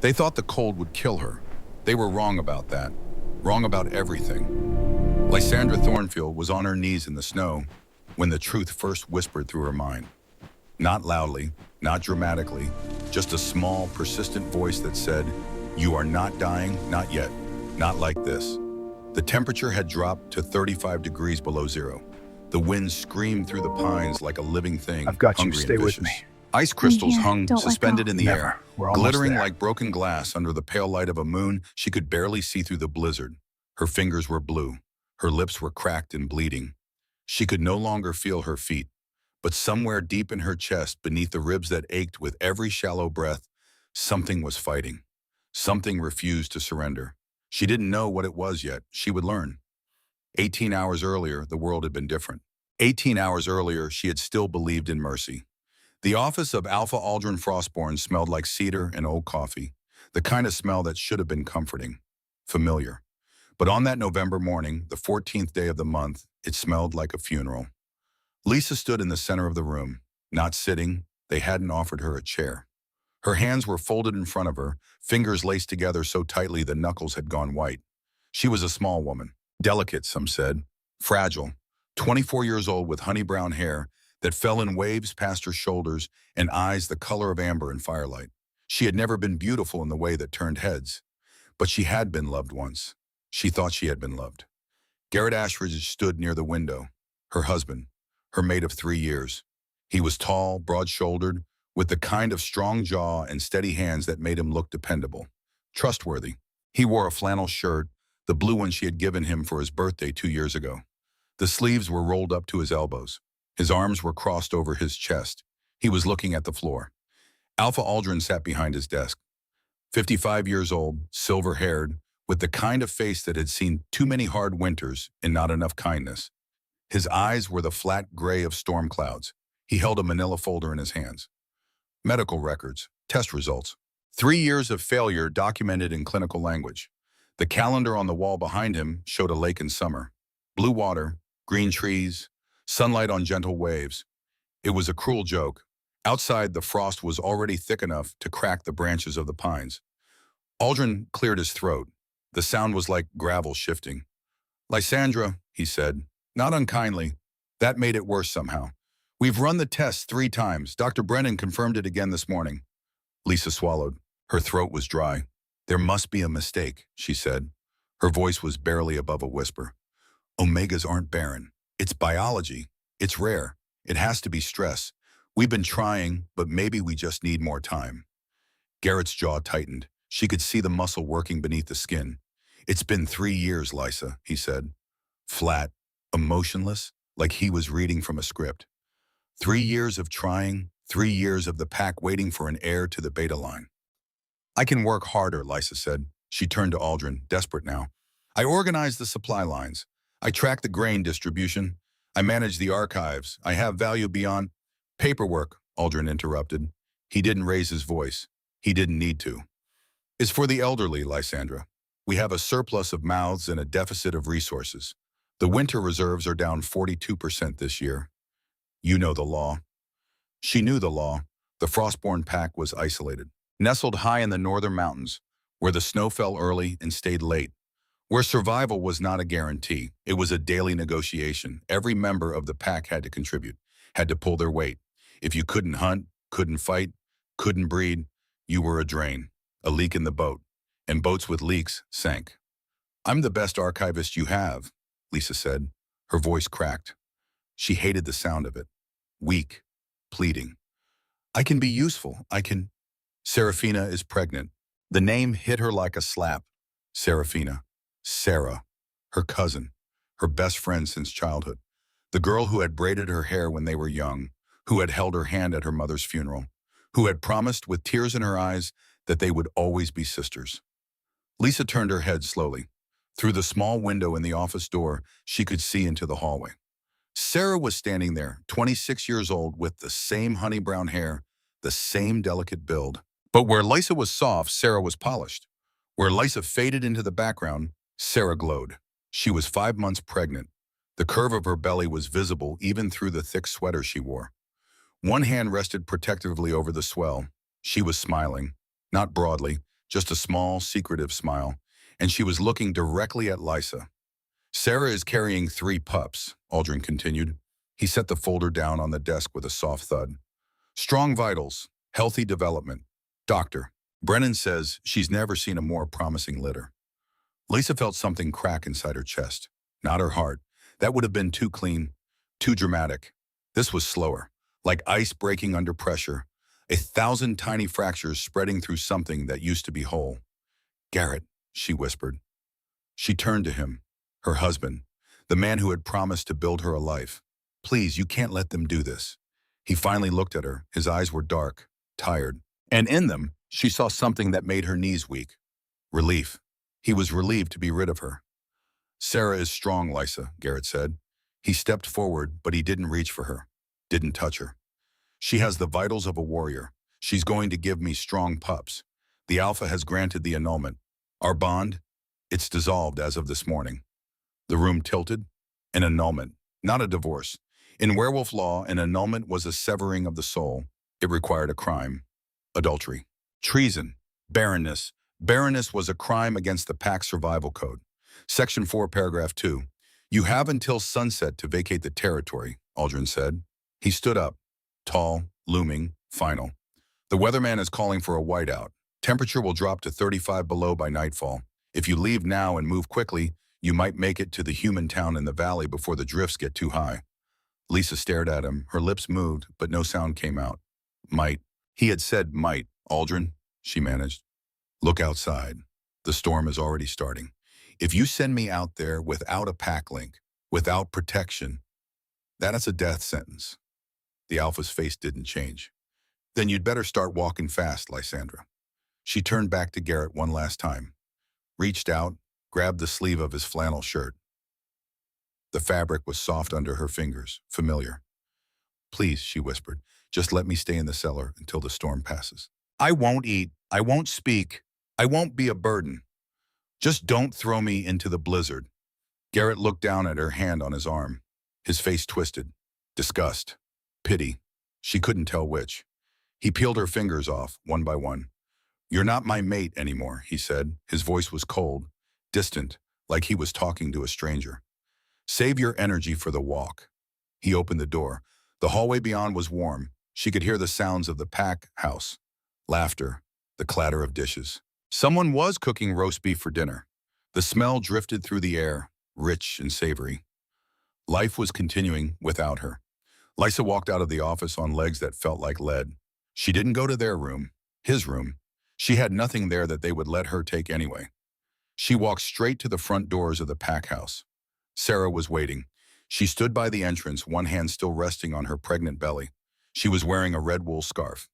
They thought the cold would kill her. They were wrong about that. Wrong about everything. Lysandra Thornfield was on her knees in the snow when the truth first whispered through her mind. Not loudly, not dramatically, just a small, persistent voice that said, "You are not dying, not yet, not like this." The temperature had dropped to 35 degrees below zero. The wind screamed through the pines like a living thing, I've got you. hungry Stay and with vicious. me. Ice crystals here. hung Don't let suspended go. in the Never. air, We're almost glittering there. like broken glass under the pale light of a moon she could barely see through the blizzard. Her fingers were blue. Her lips were cracked and bleeding. She could no longer feel her feet, but somewhere deep in her chest, beneath the ribs that ached with every shallow breath, something was fighting. Something refused to surrender. She didn't know what it was yet. She would learn. 18 hours earlier, the world had been different. 18 hours earlier, she had still believed in mercy. The office of Alpha Aldrin Frostborn smelled like cedar and old coffee, the kind of smell that should have been comforting, familiar. But on that November morning, the 14th day of the month, it smelled like a funeral. Lisa stood in the center of the room, not sitting. They hadn't offered her a chair. Her hands were folded in front of her, fingers laced together so tightly the knuckles had gone white. She was a small woman, delicate, some said, fragile, 24 years old with honey brown hair that fell in waves past her shoulders and eyes the color of amber in firelight. She had never been beautiful in the way that turned heads, but she had been loved once. She thought she had been loved. Garrett Ashridge stood near the window, her husband, her mate of 3 years. He was tall, broad-shouldered, with the kind of strong jaw and steady hands that made him look dependable, trustworthy. He wore a flannel shirt, the blue one she had given him for his birthday 2 years ago. The sleeves were rolled up to his elbows. His arms were crossed over his chest. He was looking at the floor. Alpha Aldrin sat behind his desk. 55 years old, silver-haired, with the kind of face that had seen too many hard winters and not enough kindness. His eyes were the flat gray of storm clouds. He held a manila folder in his hands. Medical records, test results. 3 years of failure documented in clinical language. The calendar on the wall behind him showed a lake in summer. Blue water, green trees, sunlight on gentle waves. It was a cruel joke. Outside, the frost was already thick enough to crack the branches of the pines. Aldrin cleared his throat. The sound was like gravel shifting. "Lysandra," he said, not unkindly. That made it worse somehow. "We've run the tests 3 times. Dr. Brennan confirmed it again this morning." Lisa swallowed. Her throat was dry. "There must be a mistake," she said. Her voice was barely above a whisper. "Omegas aren't barren. It's biology. It's rare. It has to be stress. We've been trying, but maybe we just need more time." Garrett's jaw tightened. She could see the muscle working beneath the skin. "It's been 3 years, Lisa," he said. Flat, emotionless, like he was reading from a script. 3 years of trying, 3 years of the pack waiting for an heir to the beta line. "I can work harder," Lisa said. She turned to Aldrin, desperate now. "I organize the supply lines. I track the grain distribution. I manage the archives. I have value beyond—" "Paperwork," Aldrin interrupted. He didn't raise his voice. He didn't need to. "Is for the elderly, Lysandra. We have a surplus of mouths and a deficit of resources. The winter reserves are down 42% this year. You know the law." She knew the law. The Frostborn pack was isolated, nestled high in the northern mountains, where the snow fell early and stayed late, where survival was not a guarantee. It was a daily negotiation. Every member of the pack had to contribute, had to pull their weight. If you couldn't hunt, couldn't fight, couldn't breed, you were a drain, a leak in the boat, and boats with leaks sank. "I'm the best archivist you have," Lisa said. Her voice cracked. She hated the sound of it. Weak, pleading. "I can be useful. I can—" "Serafina is pregnant." The name hit her like a slap. Serafina. Sarah. Her cousin. Her best friend since childhood. The girl who had braided her hair when they were young, who had held her hand at her mother's funeral, who had promised with tears in her eyes that they would always be sisters. Lisa turned her head slowly. Through the small window in the office door, she could see into the hallway. Sarah was standing there, 26 years old, with the same honey brown hair, the same delicate build. But where Lisa was soft, Sarah was polished. Where Lisa faded into the background, Sarah glowed. She was 5 months pregnant. The curve of her belly was visible even through the thick sweater she wore. One hand rested protectively over the swell. She was smiling, not broadly, just a small, secretive smile, and she was looking directly at Lysa. Sarah is carrying 3 pups, Aldrin continued. He set the folder down on the desk with a soft thud. Strong vitals, healthy development. Doctor, Brennan says she's never seen a more promising litter. Lisa felt something crack inside her chest, not her heart. That would have been too clean, too dramatic. This was slower, like ice breaking under pressure, 1,000 tiny fractures spreading through something that used to be whole. Garrett, she whispered. She turned to him, her husband, the man who had promised to build her a life. Please, you can't let them do this. He finally looked at her. His eyes were dark, tired, and in them, she saw something that made her knees weak. Relief. He was relieved to be rid of her. Sarah is strong, Lysa, Garrett said. He stepped forward, but he didn't reach for her, didn't touch her. She has the vitals of a warrior. She's going to give me strong pups. The Alpha has granted the annulment. Our bond? It's dissolved as of this morning. The room tilted. An annulment, not a divorce. In werewolf law, an annulment was a severing of the soul. It required a crime. Adultery. Treason. Barrenness. Barrenness was a crime against the Pack Survival Code. Section 4, Paragraph 2. You have until sunset to vacate the territory, Aldrin said. He stood up. Tall, looming, final. The weatherman is calling for a whiteout. Temperature will drop to 35 below by nightfall. If you leave now and move quickly, you might make it to the human town in the valley before the drifts get too high. Lisa stared at him. Her lips moved, but no sound came out. Might. He had said might. Aldrin, she managed. Look outside. The storm is already starting. If you send me out there without a pack link, without protection, that is a death sentence. The Alpha's face didn't change. Then you'd better start walking fast, Lysandra. She turned back to Garrett one last time, reached out, grabbed the sleeve of his flannel shirt. The fabric was soft under her fingers, familiar. Please, she whispered, just let me stay in the cellar until the storm passes. I won't eat, I won't speak, I won't be a burden. Just don't throw me into the blizzard. Garrett looked down at her hand on his arm. His face twisted. Disgust. Pity. She couldn't tell which. He peeled her fingers off, one by one. You're not my mate anymore, he said. His voice was cold, distant, like he was talking to a stranger. Save your energy for the walk. He opened the door. The hallway beyond was warm. She could hear the sounds of the pack house. Laughter. The clatter of dishes. Someone was cooking roast beef for dinner. The smell drifted through the air, rich and savory. Life was continuing without her. Lysa walked out of the office on legs that felt like lead. She didn't go to their room, his room. She had nothing there that they would let her take anyway. She walked straight to the front doors of the pack house. Sarah was waiting. She stood by the entrance, one hand still resting on her pregnant belly. She was wearing a red wool scarf.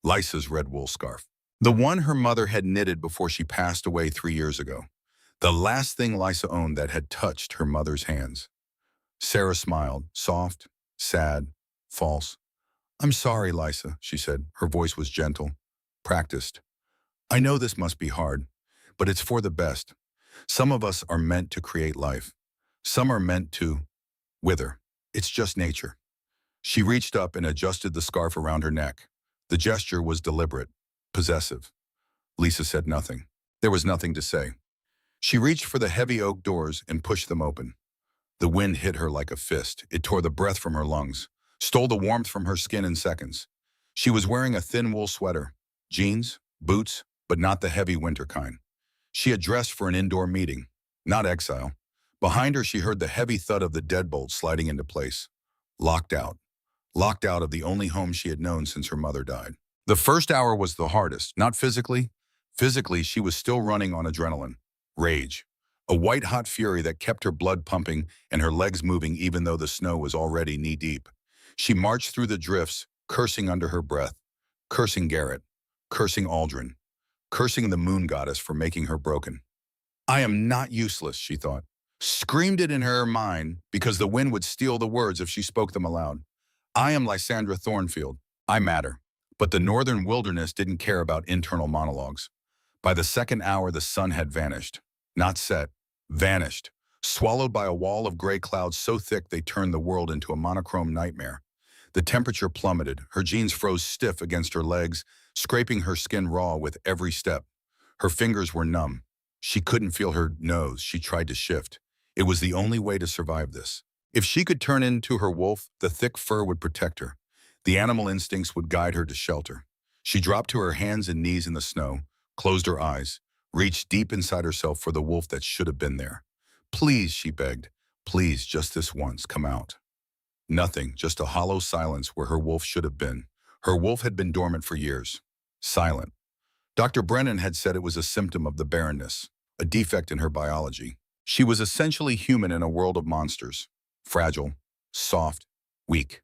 Lysa's red wool scarf. The one her mother had knitted before she passed away 3 years ago. The last thing Lysa owned that had touched her mother's hands. Sarah smiled, soft, sad, false. I'm sorry, Lysa, she said. Her voice was gentle, practiced. I know this must be hard, but it's for the best. Some of us are meant to create life. Some are meant to wither. It's just nature. She reached up and adjusted the scarf around her neck. The gesture was deliberate, possessive. Lisa said nothing. There was nothing to say. She reached for the heavy oak doors and pushed them open. The wind hit her like a fist. It tore the breath from her lungs, stole the warmth from her skin in seconds. She was wearing a thin wool sweater, jeans, boots, but not the heavy winter kind. She had dressed for an indoor meeting, not exile. Behind her, she heard the heavy thud of the deadbolt sliding into place. Locked out of the only home she had known since her mother died. The first hour was the hardest, not physically. Physically, she was still running on adrenaline, rage, a white-hot fury that kept her blood pumping and her legs moving even though the snow was already knee-deep. She marched through the drifts, cursing under her breath, cursing Garrett, cursing Aldrin, cursing the moon goddess for making her broken. I am not useless, she thought. Screamed it in her mind because the wind would steal the words if she spoke them aloud. I am Lysandra Thornfield. I matter. But the northern wilderness didn't care about internal monologues. By the second hour, the sun had vanished. Not set, vanished, swallowed by a wall of gray clouds so thick they turned the world into a monochrome nightmare. The temperature plummeted. Her jeans froze stiff against her legs, scraping her skin raw with every step. Her fingers were numb. She couldn't feel her nose. She tried to shift. It was the only way to survive this. If she could turn into her wolf, the thick fur would protect her. The animal instincts would guide her to shelter. She dropped to her hands and knees in the snow, closed her eyes, reached deep inside herself for the wolf that should have been there. Please, she begged. Please, just this once, come out. Nothing, just a hollow silence where her wolf should have been. Her wolf had been dormant for years. Silent. Dr. Brennan had said it was a symptom of the barrenness, a defect in her biology. She was essentially human in a world of monsters. Fragile, soft, weak.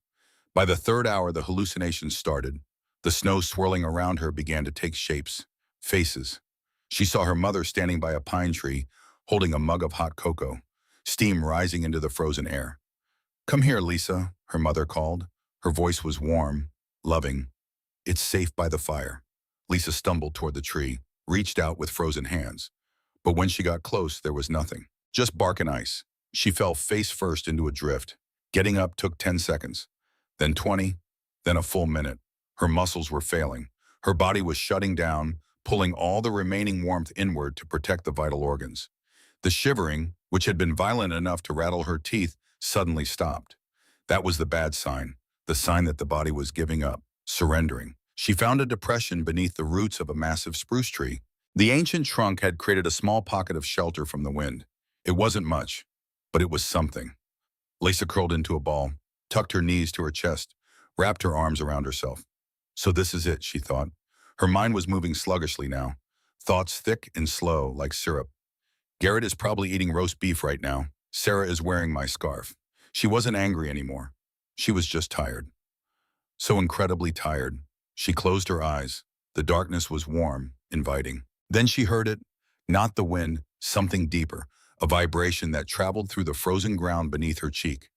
By the third hour, the hallucinations started. The snow swirling around her began to take shapes, faces. She saw her mother standing by a pine tree, holding a mug of hot cocoa, steam rising into the frozen air. "Come here, Lisa," her mother called. Her voice was warm, loving. "It's safe by the fire." Lisa stumbled toward the tree, reached out with frozen hands. But when she got close, there was nothing. Just bark and ice. She fell face first into a drift. Getting up took 10 seconds, then 20, then a full minute. Her muscles were failing. Her body was shutting down, pulling all the remaining warmth inward to protect the vital organs. The shivering, which had been violent enough to rattle her teeth, suddenly stopped. That was the bad sign, the sign that the body was giving up, surrendering. She found a depression beneath the roots of a massive spruce tree. The ancient trunk had created a small pocket of shelter from the wind. It wasn't much, but it was something. Lisa curled into a ball, tucked her knees to her chest, wrapped her arms around herself. So this is it, she thought. Her mind was moving sluggishly now, thoughts thick and slow like syrup. Garrett is probably eating roast beef right now. Sarah is wearing my scarf. She wasn't angry anymore. She was just tired. So incredibly tired. She closed her eyes. The darkness was warm, inviting. Then she heard it, not the wind, something deeper, a vibration that traveled through the frozen ground beneath her cheek.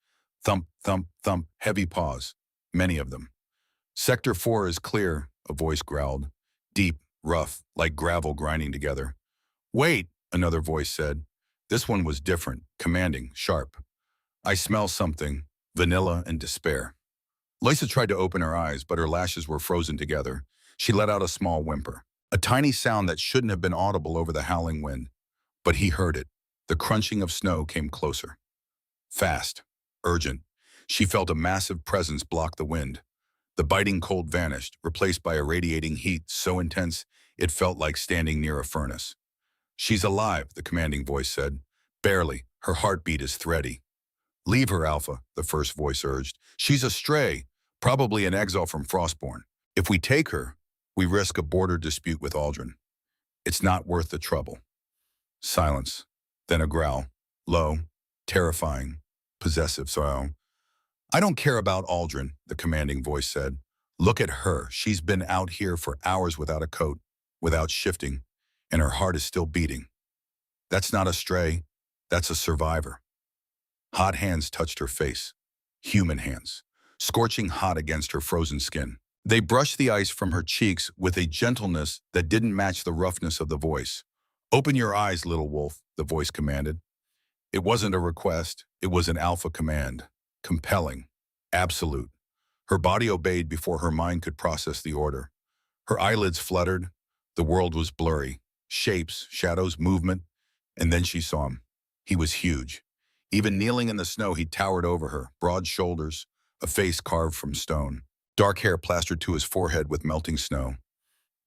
Thump, thump, thump, heavy paws, many of them. "Sector 4 is clear," a voice growled. Deep, rough, like gravel grinding together. "Wait," another voice said. This one was different, commanding, sharp. "I smell something, vanilla and despair." Lisa tried to open her eyes, but her lashes were frozen together. She let out a small whimper, a tiny sound that shouldn't have been audible over the howling wind. But he heard it. The crunching of snow came closer. Fast, urgent. She felt a massive presence block the wind. The biting cold vanished, replaced by a radiating heat so intense it felt like standing near a furnace. "She's alive," the commanding voice said. "Barely. Her heartbeat is thready." "Leave her, Alpha," the first voice urged. "She's a stray, probably an exile from Frostborn. If we take her, we risk a border dispute with Aldrin. It's not worth the trouble." Silence, then a growl, low, terrifying, possessive. "So, I don't care about Aldrin," the commanding voice said. "Look at her. She's been out here for hours without a coat, without shifting, and her heart is still beating. That's not a stray, that's a survivor." Hot hands touched her face. Human hands, scorching hot against her frozen skin. They brushed the ice from her cheeks with a gentleness that didn't match the roughness of the voice. "Open your eyes, little wolf," the voice commanded. It wasn't a request, it was an alpha command. Compelling, absolute. Her body obeyed before her mind could process the order. Her eyelids fluttered. The world was blurry. Shapes, shadows, movement. And then she saw him. He was huge. Even kneeling in the snow, he towered over her, broad shoulders, a face carved from stone, dark hair plastered to his forehead with melting snow.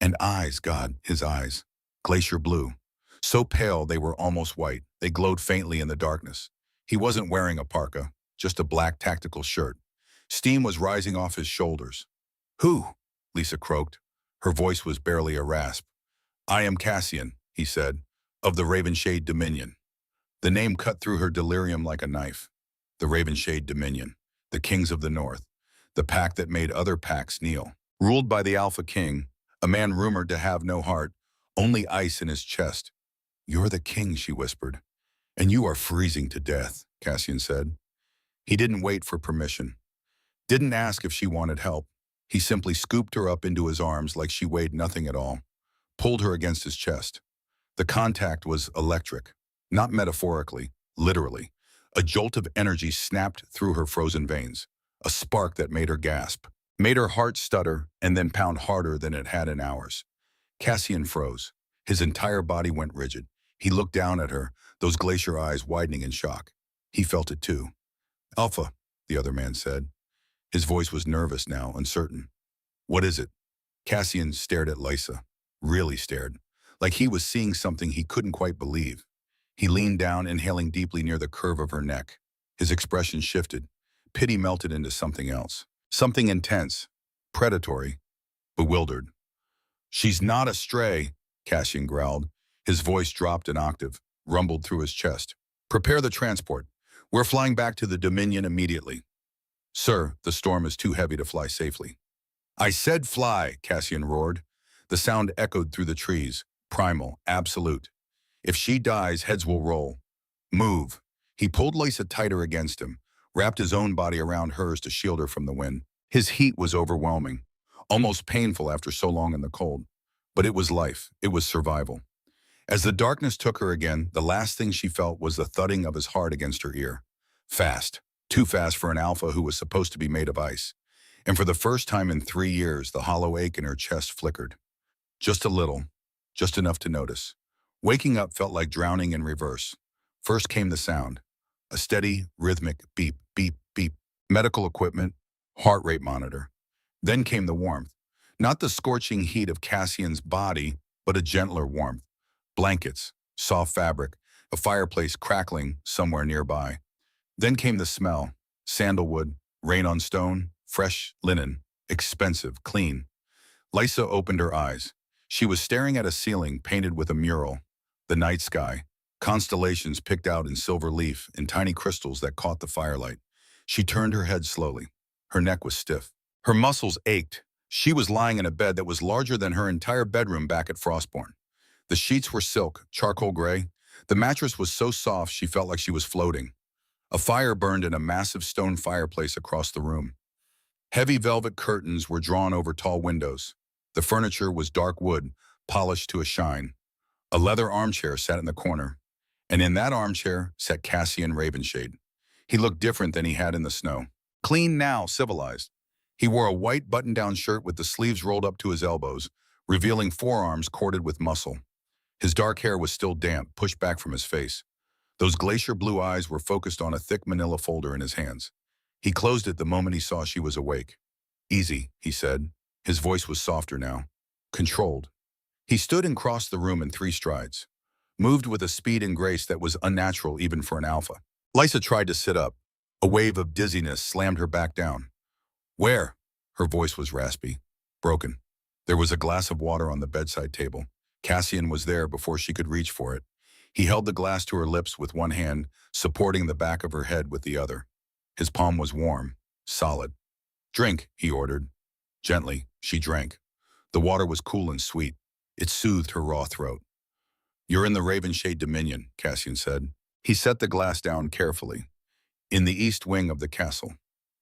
And eyes, God, his eyes, glacier blue. So pale they were almost white. They glowed faintly in the darkness. He wasn't wearing a parka, just a black tactical shirt. Steam was rising off his shoulders. "Who?" Lisa croaked. Her voice was barely a rasp. "I am Cassian," he said, "of the Ravenshade Dominion." The name cut through her delirium like a knife. The Ravenshade Dominion, the kings of the north, the pack that made other packs kneel. Ruled by the Alpha King, a man rumored to have no heart, only ice in his chest. "You're the king," she whispered. "And you are freezing to death," Cassian said. He didn't wait for permission. Didn't ask if she wanted help. He simply scooped her up into his arms like she weighed nothing at all, pulled her against his chest. The contact was electric, not metaphorically, literally. A jolt of energy snapped through her frozen veins, a spark that made her gasp, made her heart stutter and then pound harder than it had in hours. Cassian froze. His entire body went rigid. He looked down at her, those glacier eyes widening in shock. He felt it too. Alpha, the other man said. His voice was nervous now, uncertain. What is it? Cassian stared at Lysa. Really stared. Like he was seeing something he couldn't quite believe. He leaned down, inhaling deeply near the curve of her neck. His expression shifted. Pity melted into something else. Something intense. Predatory. Bewildered. She's not a stray, Cassian growled. His voice dropped an octave, rumbled through his chest. Prepare the transport. We're flying back to the Dominion immediately. Sir, the storm is too heavy to fly safely. I said fly, Cassian roared. The sound echoed through the trees. Primal, absolute. If she dies, heads will roll. Move. He pulled Lysa tighter against him, wrapped his own body around hers to shield her from the wind. His heat was overwhelming, almost painful after so long in the cold. But it was life. It was survival. As the darkness took her again, the last thing she felt was the thudding of his heart against her ear. Fast. Too fast for an alpha who was supposed to be made of ice. And for the first time in 3 years, the hollow ache in her chest flickered. Just a little. Just enough to notice. Waking up felt like drowning in reverse. First came the sound. A steady, rhythmic beep, beep, beep. Medical equipment, heart rate monitor. Then came the warmth. Not the scorching heat of Cassian's body, but a gentler warmth. Blankets, soft fabric, a fireplace crackling somewhere nearby. Then came the smell. Sandalwood, rain on stone, fresh linen, expensive, clean. Lysa opened her eyes. She was staring at a ceiling painted with a mural. The night sky, constellations picked out in silver leaf and tiny crystals that caught the firelight. She turned her head slowly. Her neck was stiff. Her muscles ached. She was lying in a bed that was larger than her entire bedroom back at Frostbourne. The sheets were silk, charcoal gray. The mattress was so soft she felt like she was floating. A fire burned in a massive stone fireplace across the room. Heavy velvet curtains were drawn over tall windows. The furniture was dark wood, polished to a shine. A leather armchair sat in the corner, and in that armchair sat Cassian Ravenshade. He looked different than he had in the snow. Clean now, civilized. He wore a white button-down shirt with the sleeves rolled up to his elbows, revealing forearms corded with muscle. His dark hair was still damp, pushed back from his face. Those glacier blue eyes were focused on a thick manila folder in his hands. He closed it the moment he saw she was awake. Easy, he said. His voice was softer now. Controlled. He stood and crossed the room in 3 strides, moved with a speed and grace that was unnatural even for an alpha. Lysa tried to sit up. A wave of dizziness slammed her back down. Where? Her voice was raspy, broken. There was a glass of water on the bedside table. Cassian was there before she could reach for it. He held the glass to her lips with one hand, supporting the back of her head with the other. His palm was warm, solid. Drink, he ordered. Gently, she drank. The water was cool and sweet. It soothed her raw throat. You're in the Ravenshade Dominion, Cassian said. He set the glass down carefully. In the east wing of the castle.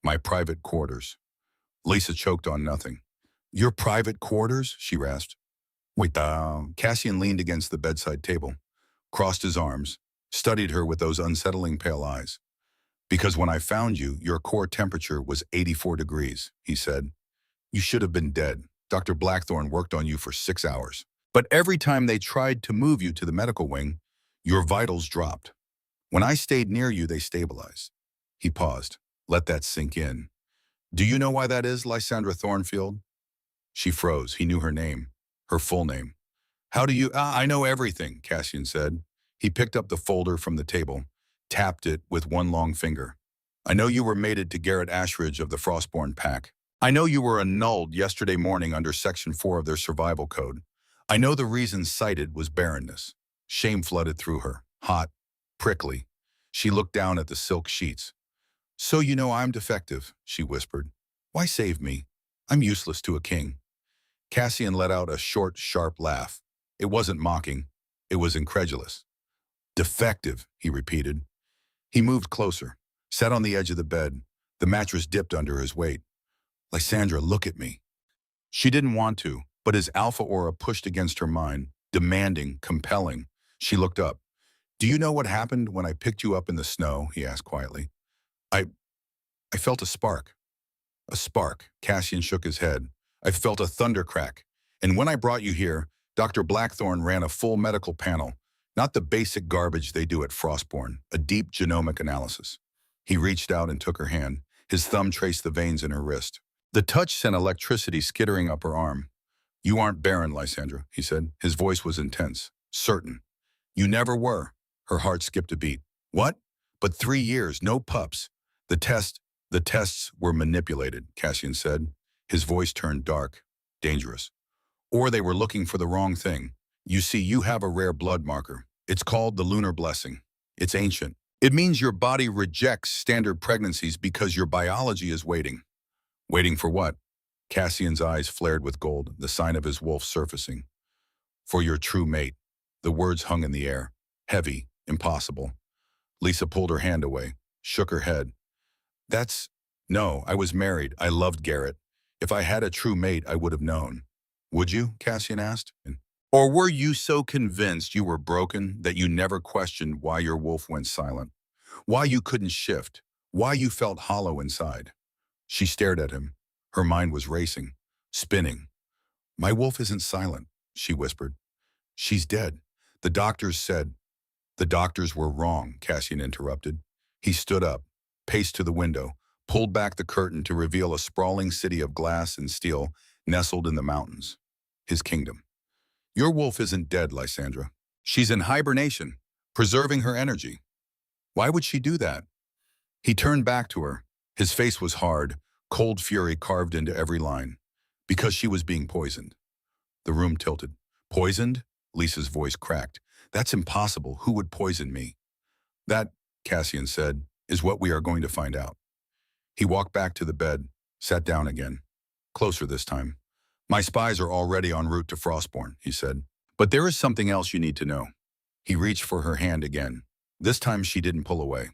My private quarters. Lysa choked on nothing. Your private quarters? She rasped. Wait, Cassian leaned against the bedside table, crossed his arms, studied her with those unsettling pale eyes. Because when I found you, your core temperature was 84 degrees, he said. You should have been dead. Dr. Blackthorne worked on you for 6 hours. But every time they tried to move you to the medical wing, your vitals dropped. When I stayed near you, they stabilized. He paused. Let that sink in. Do you know why that is, Lysandra Thornfield? She froze. He knew her name, her full name. How do you— I know everything, Cassian said. He picked up the folder from the table, tapped it with one long finger. I know you were mated to Garrett Ashridge of the Frostbourne Pack. I know you were annulled yesterday morning under Section 4 of their survival code. I know the reason cited was barrenness. Shame flooded through her, hot, prickly. She looked down at the silk sheets. So you know I'm defective, she whispered. Why save me? I'm useless to a king. Cassian let out a short, sharp laugh. It wasn't mocking. It was incredulous. Defective, he repeated. He moved closer, sat on the edge of the bed. The mattress dipped under his weight. Lysandra, look at me. She didn't want to, but his alpha aura pushed against her mind, demanding, compelling. She looked up. Do you know what happened when I picked you up in the snow? He asked quietly. I felt a spark. A spark. Cassian shook his head. I felt a thunder crack. And when I brought you here, Dr. Blackthorne ran a full medical panel, not the basic garbage they do at Frostbourne, a deep genomic analysis. He reached out and took her hand. His thumb traced the veins in her wrist. The touch sent electricity skittering up her arm. "You aren't Barren, Lysandra," he said. His voice was intense, certain. "You never were." Her heart skipped a beat. "What? But 3 years, no pups." The tests were manipulated, Cassian said. His voice turned dark, dangerous. "Or they were looking for the wrong thing. You see, you have a rare blood marker. It's called the lunar blessing. It's ancient. It means your body rejects standard pregnancies because your biology is waiting." "Waiting for what?" Cassian's eyes flared with gold, the sign of his wolf surfacing. "For your true mate." The words hung in the air, heavy, impossible. Lisa pulled her hand away, shook her head. No, I was married. I loved Garrett. If I had a true mate, I would have known." "Would you?" Cassian asked. "Or were you so convinced you were broken that you never questioned why your wolf went silent? Why you couldn't shift? Why you felt hollow inside?" She stared at him. Her mind was racing, spinning. "My wolf isn't silent," she whispered. "She's dead. The doctors said—" "The doctors were wrong," Cassian interrupted. He stood up, paced to the window, pulled back the curtain to reveal a sprawling city of glass and steel nestled in the mountains. His kingdom. "Your wolf isn't dead, Lysandra. She's in hibernation, preserving her energy." "Why would she do that?" He turned back to her. His face was hard, cold fury carved into every line. "Because she was being poisoned." The room tilted. "Poisoned?" Lisa's voice cracked. "That's impossible. Who would poison me?" "That," Cassian said, "is what we are going to find out." He walked back to the bed, sat down again. Closer this time. "My spies are already en route to Frostbourne," he said. "But there is something else you need to know." He reached for her hand again. This time she didn't pull away.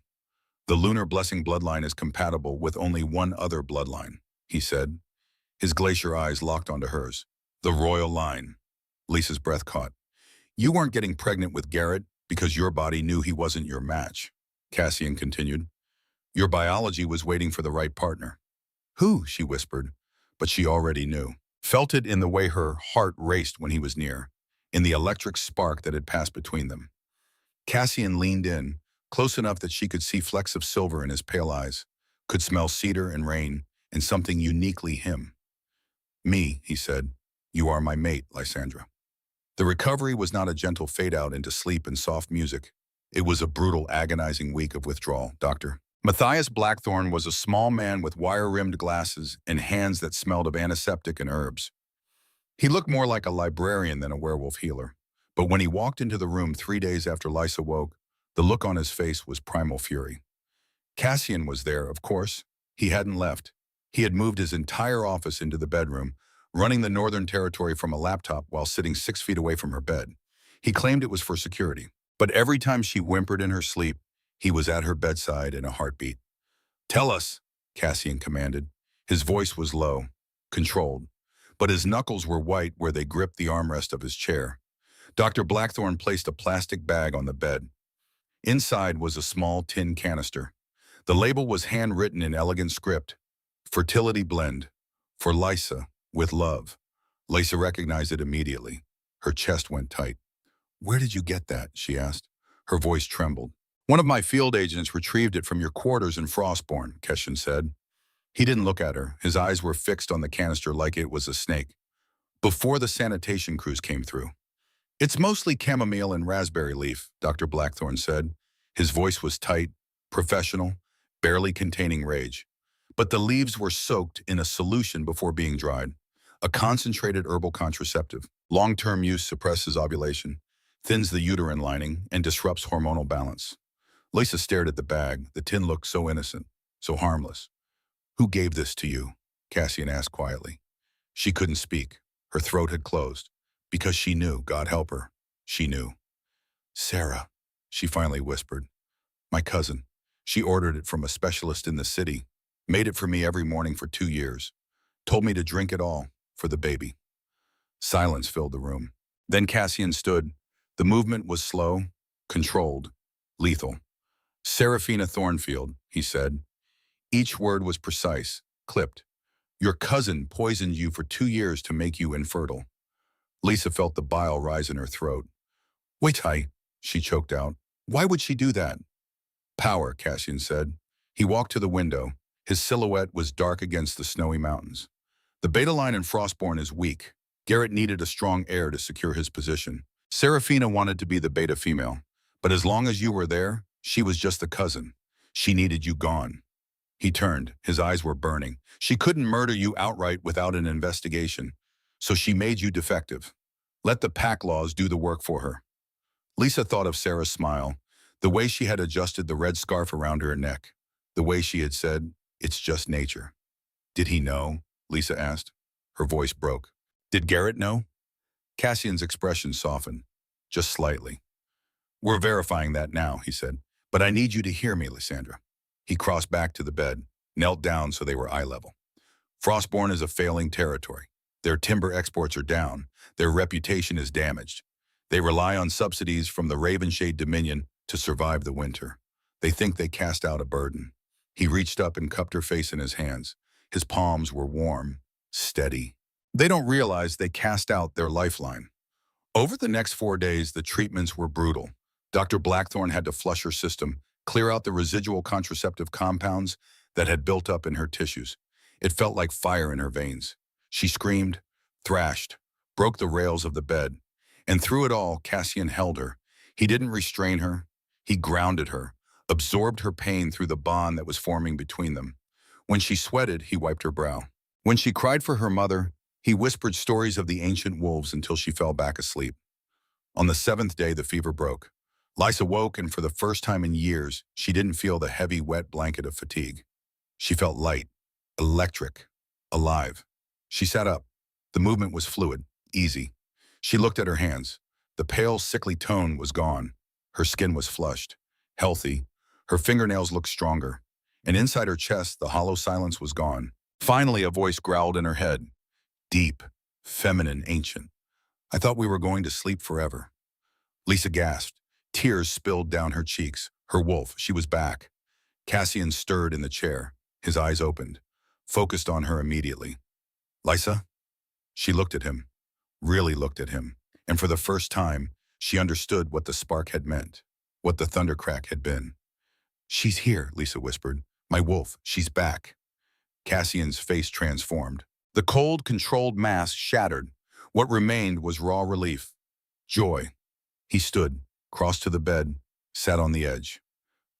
"The lunar blessing bloodline is compatible with only one other bloodline," he said. His glacier eyes locked onto hers. "The royal line." Lisa's breath caught. "You weren't getting pregnant with Garrett because your body knew he wasn't your match," Cassian continued. "Your biology was waiting for the right partner." "Who?" she whispered, but she already knew. Felt it in the way her heart raced when he was near, in the electric spark that had passed between them. Cassian leaned in, close enough that she could see flecks of silver in his pale eyes, could smell cedar and rain, and something uniquely him. "Me," he said. "You are my mate, Lysandra." The recovery was not a gentle fade-out into sleep and soft music. It was a brutal, agonizing week of withdrawal, Doctor. Matthias Blackthorne was a small man with wire-rimmed glasses and hands that smelled of antiseptic and herbs. He looked more like a librarian than a werewolf healer. But when he walked into the room 3 days after Lysa woke, the look on his face was primal fury. Cassian was there, of course. He hadn't left. He had moved his entire office into the bedroom, running the Northern Territory from a laptop while sitting 6 feet away from her bed. He claimed it was for security. But every time she whimpered in her sleep, he was at her bedside in a heartbeat. "Tell us," Cassian commanded. His voice was low, controlled, but his knuckles were white where they gripped the armrest of his chair. Dr. Blackthorne placed a plastic bag on the bed. Inside was a small tin canister. The label was handwritten in elegant script. "Fertility blend. For Lysa, with love." Lysa recognized it immediately. Her chest went tight. "Where did you get that?" she asked. Her voice trembled. "One of my field agents retrieved it from your quarters in Frostbourne," Cassian said. He didn't look at her. His eyes were fixed on the canister like it was a snake. "Before the sanitation crews came through." "It's mostly chamomile and raspberry leaf," Dr. Blackthorne said. His voice was tight, professional, barely containing rage. "But the leaves were soaked in a solution before being dried. A concentrated herbal contraceptive. Long-term use suppresses ovulation, thins the uterine lining, and disrupts hormonal balance." Lisa stared at the bag. The tin looked so innocent, so harmless. "Who gave this to you?" Cassian asked quietly. She couldn't speak. Her throat had closed. Because she knew, God help her. She knew. "Sarah," she finally whispered. "My cousin. She ordered it from a specialist in the city. Made it for me every morning for 2 years. Told me to drink it all, for the baby." Silence filled the room. Then Cassian stood. The movement was slow, controlled, lethal. "Seraphina Thornfield," he said. Each word was precise, clipped. "Your cousin poisoned you for 2 years to make you infertile." Lisa felt the bile rise in her throat. Wait, she choked out. Why would she do that? Power, Cassian said. He walked to the window. His silhouette was dark against the snowy mountains. The beta line in Frostborn is weak. Garrett needed a strong heir to secure his position. Serafina wanted to be the beta female, but as long as you were there, she was just the cousin. She needed you gone. He turned. His eyes were burning. She couldn't murder you outright without an investigation, so she made you defective. Let the pack laws do the work for her. Lisa thought of Sarah's smile, the way she had adjusted the red scarf around her neck, the way she had said, "It's just nature." Did he know? Lisa asked. Her voice broke. Did Garrett know? Cassian's expression softened, just slightly. We're verifying that now, he said. But I need you to hear me, Lysandra. He crossed back to the bed, knelt down so they were eye level. Frostborn is a failing territory. Their timber exports are down. Their reputation is damaged. They rely on subsidies from the Ravenshade Dominion to survive the winter. They think they cast out a burden. He reached up and cupped her face in his hands. His palms were warm, steady. They don't realize they cast out their lifeline. Over the next 4 days, the treatments were brutal. Dr. Blackthorne had to flush her system, clear out the residual contraceptive compounds that had built up in her tissues. It felt like fire in her veins. She screamed, thrashed, broke the rails of the bed. And through it all, Cassian held her. He didn't restrain her. He grounded her, absorbed her pain through the bond that was forming between them. When she sweated, he wiped her brow. When she cried for her mother, he whispered stories of the ancient wolves until she fell back asleep. On the 7th day, the fever broke. Lisa woke, and for the first time in years, she didn't feel the heavy, wet blanket of fatigue. She felt light, electric, alive. She sat up. The movement was fluid, easy. She looked at her hands. The pale, sickly tone was gone. Her skin was flushed, healthy. Her fingernails looked stronger. And inside her chest, the hollow silence was gone. Finally, a voice growled in her head. Deep, feminine, ancient. I thought we were going to sleep forever. Lisa gasped. Tears spilled down her cheeks. Her wolf, she was back. Cassian stirred in the chair. His eyes opened, focused on her immediately. Lisa? She looked at him, really looked at him. And for the first time, she understood what the spark had meant, what the thundercrack had been. She's here, Lisa whispered. My wolf, she's back. Cassian's face transformed. The cold, controlled mask shattered. What remained was raw relief. Joy. He stood, crossed to the bed, sat on the edge.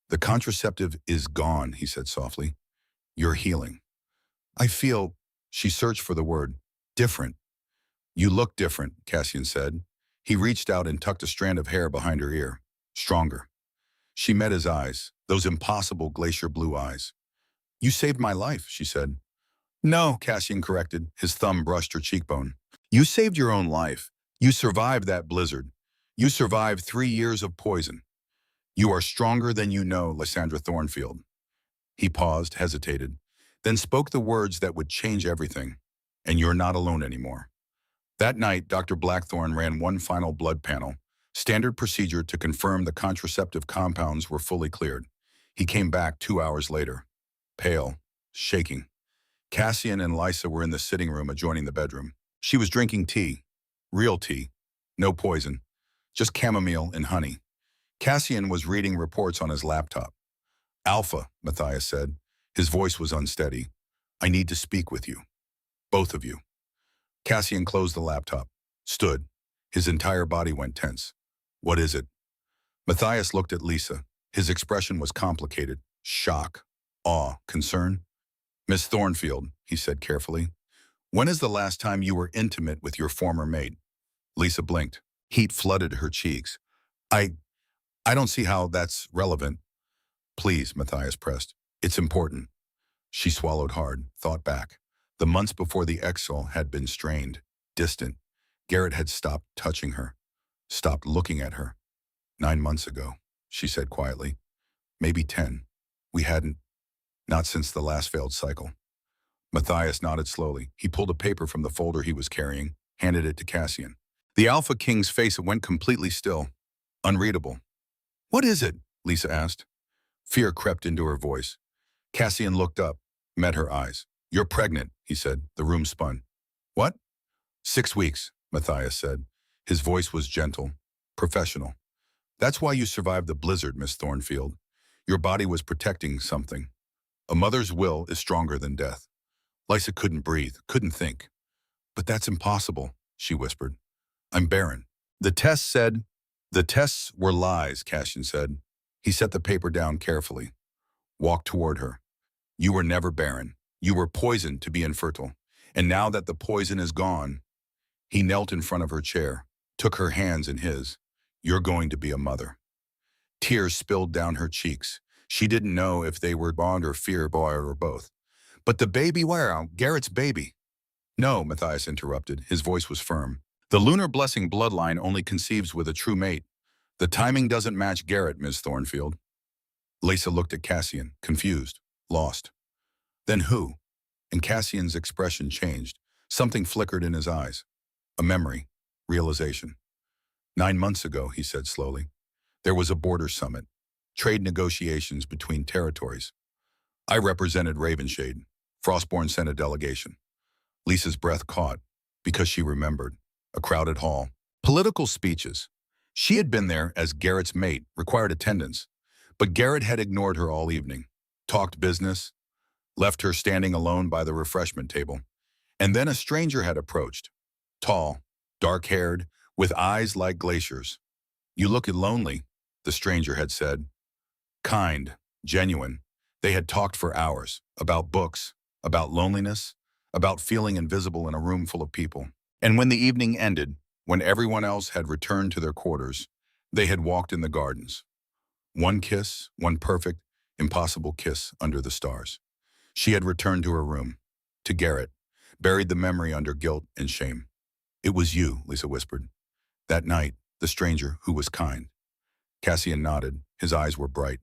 The contraceptive is gone, he said softly. You're healing. I feel, she searched for the word, different. You look different, Cassian said. He reached out and tucked a strand of hair behind her ear. Stronger. She met his eyes, those impossible glacier blue eyes. You saved my life, she said. No, Cassian corrected. His thumb brushed her cheekbone. You saved your own life. You survived that blizzard. You survived 3 years of poison. You are stronger than you know, Lysandra Thornfield. He paused, hesitated, then spoke the words that would change everything. And you're not alone anymore. That night, Dr. Blackthorne ran one final blood panel, standard procedure to confirm the contraceptive compounds were fully cleared. He came back 2 hours later, pale, shaking. Cassian and Lisa were in the sitting room adjoining the bedroom. She was drinking tea, real tea, no poison, just chamomile and honey. Cassian was reading reports on his laptop. Alpha, Matthias said. His voice was unsteady. I need to speak with you. Both of you. Cassian closed the laptop, stood. His entire body went tense. What is it? Matthias looked at Lisa. His expression was complicated. Shock, awe, concern. Miss Thornfield, he said carefully. When is the last time you were intimate with your former mate? Lisa blinked. Heat flooded her cheeks. I don't see how that's relevant. Please, Matthias pressed. It's important. She swallowed hard, thought back. The months before the exile had been strained, distant. Garrett had stopped touching her, stopped looking at her. 9 months ago, she said quietly. Maybe 10. We hadn't, not since the last failed cycle. Matthias nodded slowly. He pulled a paper from the folder he was carrying, handed it to Cassian. The Alpha King's face went completely still, unreadable. What is it? Lisa asked. Fear crept into her voice. Cassian looked up, met her eyes. You're pregnant, he said. The room spun. What? 6 weeks, Matthias said. His voice was gentle, professional. That's why you survived the blizzard, Miss Thornfield. Your body was protecting something. A mother's will is stronger than death. Lysa couldn't breathe, couldn't think. But that's impossible, she whispered. I'm barren. The test said, the tests were lies, Cassian said. He set the paper down carefully, walked toward her. You were never barren. You were poisoned to be infertile. And now that the poison is gone, he knelt in front of her chair, took her hands in his. You're going to be a mother. Tears spilled down her cheeks. She didn't know if they were bond or fear, or both. But the baby, where? Garrett's baby. No, Matthias interrupted. His voice was firm. The lunar blessing bloodline only conceives with a true mate. The timing doesn't match Garrett, Ms. Thornfield. Lysa looked at Cassian, confused, lost. Then who? And Cassian's expression changed. Something flickered in his eyes. A memory, realization. 9 months ago, he said slowly, there was a border summit, trade negotiations between territories. I represented Ravenshade. Frostborn sent a delegation. Lisa's breath caught, because she remembered. A crowded hall. Political speeches. She had been there as Garrett's mate, required attendance. But Garrett had ignored her all evening. Talked business. Left her standing alone by the refreshment table. And then a stranger had approached. Tall, dark-haired, with eyes like glaciers. You look lonely, the stranger had said. Kind, genuine. They had talked for hours, about books, about loneliness, about feeling invisible in a room full of people. And when the evening ended, when everyone else had returned to their quarters, they had walked in the gardens. One kiss, one perfect, impossible kiss under the stars. She had returned to her room, to Garrett, buried the memory under guilt and shame. It was you, Lysa whispered. That night, the stranger who was kind. Cassian nodded. His eyes were bright.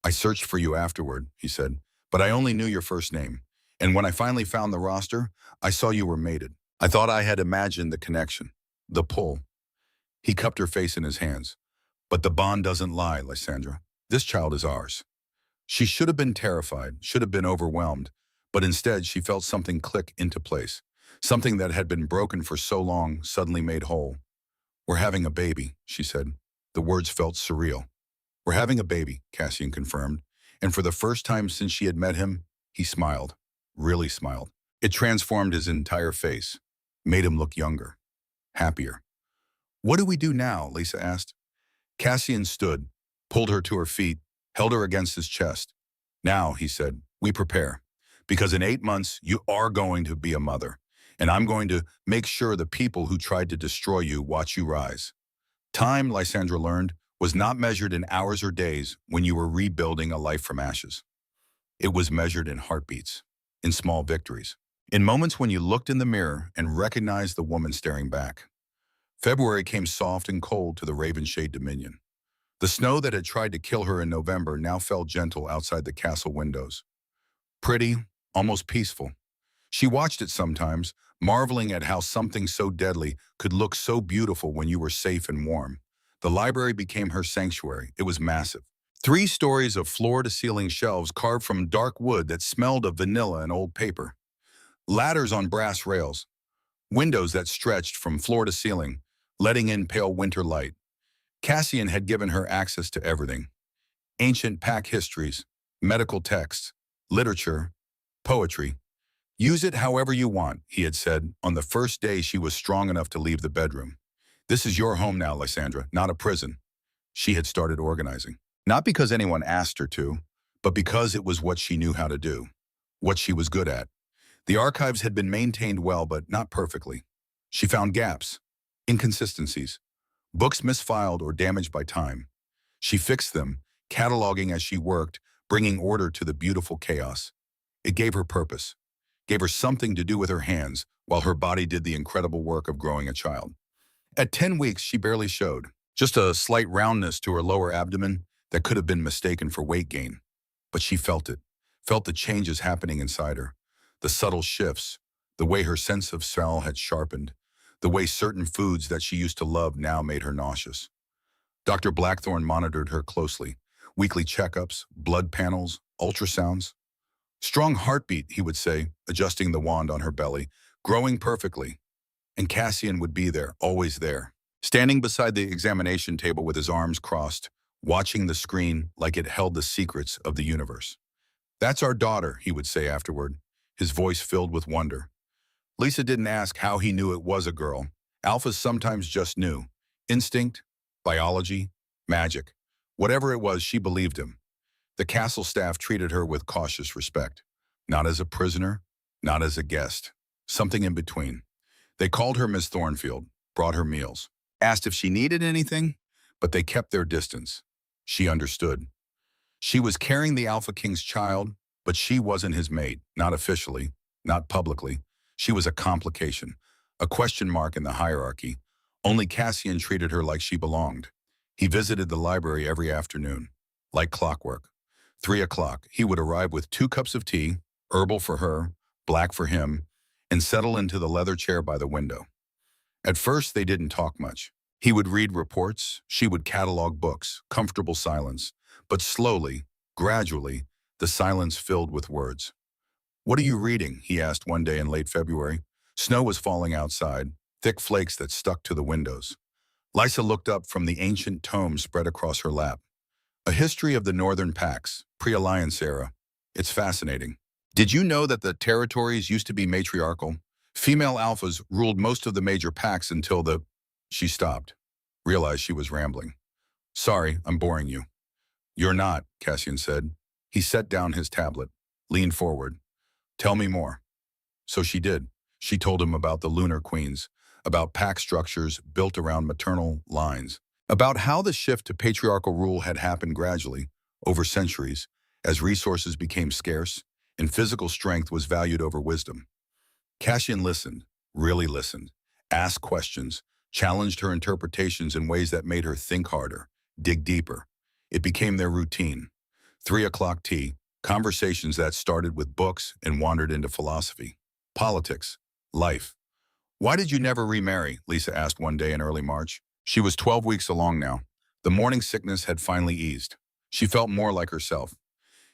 I searched for you afterward, he said, but I only knew your first name. And when I finally found the roster, I saw you were mated. I thought I had imagined the connection, the pull. He cupped her face in his hands. But the bond doesn't lie, Lysandra. This child is ours. She should have been terrified, should have been overwhelmed, but instead she felt something click into place. Something that had been broken for so long suddenly made whole. We're having a baby, she said. The words felt surreal. We're having a baby, Cassian confirmed, and for the first time since she had met him, he smiled, really smiled. It transformed his entire face, made him look younger, happier. What do we do now? Lysa asked. Cassian stood, pulled her to her feet, held her against his chest. Now, he said, we prepare, because in 8 months you are going to be a mother, and I'm going to make sure the people who tried to destroy you watch you rise. Time, Lysandra learned, was not measured in hours or days when you were rebuilding a life from ashes. It was measured in heartbeats, in small victories, in moments when you looked in the mirror and recognized the woman staring back. February came soft and cold to the Ravenshade Dominion. The snow that had tried to kill her in November now fell gentle outside the castle windows. Pretty, almost peaceful. She watched it sometimes, marveling at how something so deadly could look so beautiful when you were safe and warm. The library became her sanctuary. It was massive. 3 stories of floor-to-ceiling shelves carved from dark wood that smelled of vanilla and old paper. Ladders on brass rails. Windows that stretched from floor to ceiling, letting in pale winter light. Cassian had given her access to everything. Ancient pack histories, medical texts, literature, poetry. Use it however you want, he had said on the first day she was strong enough to leave the bedroom. This is your home now, Lysandra, not a prison. She had started organizing. Not because anyone asked her to, but because it was what she knew how to do, what she was good at. The archives had been maintained well, but not perfectly. She found gaps, inconsistencies, books misfiled or damaged by time. She fixed them, cataloging as she worked, bringing order to the beautiful chaos. It gave her purpose, gave her something to do with her hands, while her body did the incredible work of growing a child. At 10 weeks, she barely showed, just a slight roundness to her lower abdomen that could have been mistaken for weight gain. But she felt it, felt the changes happening inside her, the subtle shifts, the way her sense of smell had sharpened, the way certain foods that she used to love now made her nauseous. Dr. Blackthorne monitored her closely, weekly checkups, blood panels, ultrasounds. Strong heartbeat, he would say, adjusting the wand on her belly, growing perfectly. And Cassian would be there, always there, standing beside the examination table with his arms crossed, watching the screen like it held the secrets of the universe. "That's our daughter," he would say afterward, his voice filled with wonder. Lisa didn't ask how he knew it was a girl. Alpha sometimes just knew. Instinct, biology, magic. Whatever it was, she believed him. The castle staff treated her with cautious respect. Not as a prisoner, not as a guest. Something in between. They called her Miss Thornfield, brought her meals, asked if she needed anything, but they kept their distance. She understood. She was carrying the Alpha King's child, but she wasn't his mate, not officially, not publicly. She was a complication, a question mark in the hierarchy. Only Cassian treated her like she belonged. He visited the library every afternoon, like clockwork. 3 o'clock, he would arrive with 2 cups of tea, herbal for her, black for him, and settle into the leather chair by the window. At first, they didn't talk much. He would read reports, she would catalog books, comfortable silence. But slowly, gradually, the silence filled with words. "What are you reading?" he asked one day in late February. Snow was falling outside, thick flakes that stuck to the windows. Lisa looked up from the ancient tome spread across her lap. "A history of the Northern Pax, pre-Alliance era. It's fascinating. Did you know that the territories used to be matriarchal? Female alphas ruled most of the major packs until the—" She stopped, realized she was rambling. "Sorry, I'm boring you." "You're not," Cassian said. He set down his tablet, leaned forward. "Tell me more." So she did. She told him about the lunar queens, about pack structures built around maternal lines, about how the shift to patriarchal rule had happened gradually, over centuries, as resources became scarce and physical strength was valued over wisdom. Cassian listened, really listened, asked questions, challenged her interpretations in ways that made her think harder, dig deeper. It became their routine. 3 o'clock tea, conversations that started with books and wandered into philosophy, politics, life. "Why did you never remarry?" Lisa asked one day in early March. She was 12 weeks along now. The morning sickness had finally eased. She felt more like herself.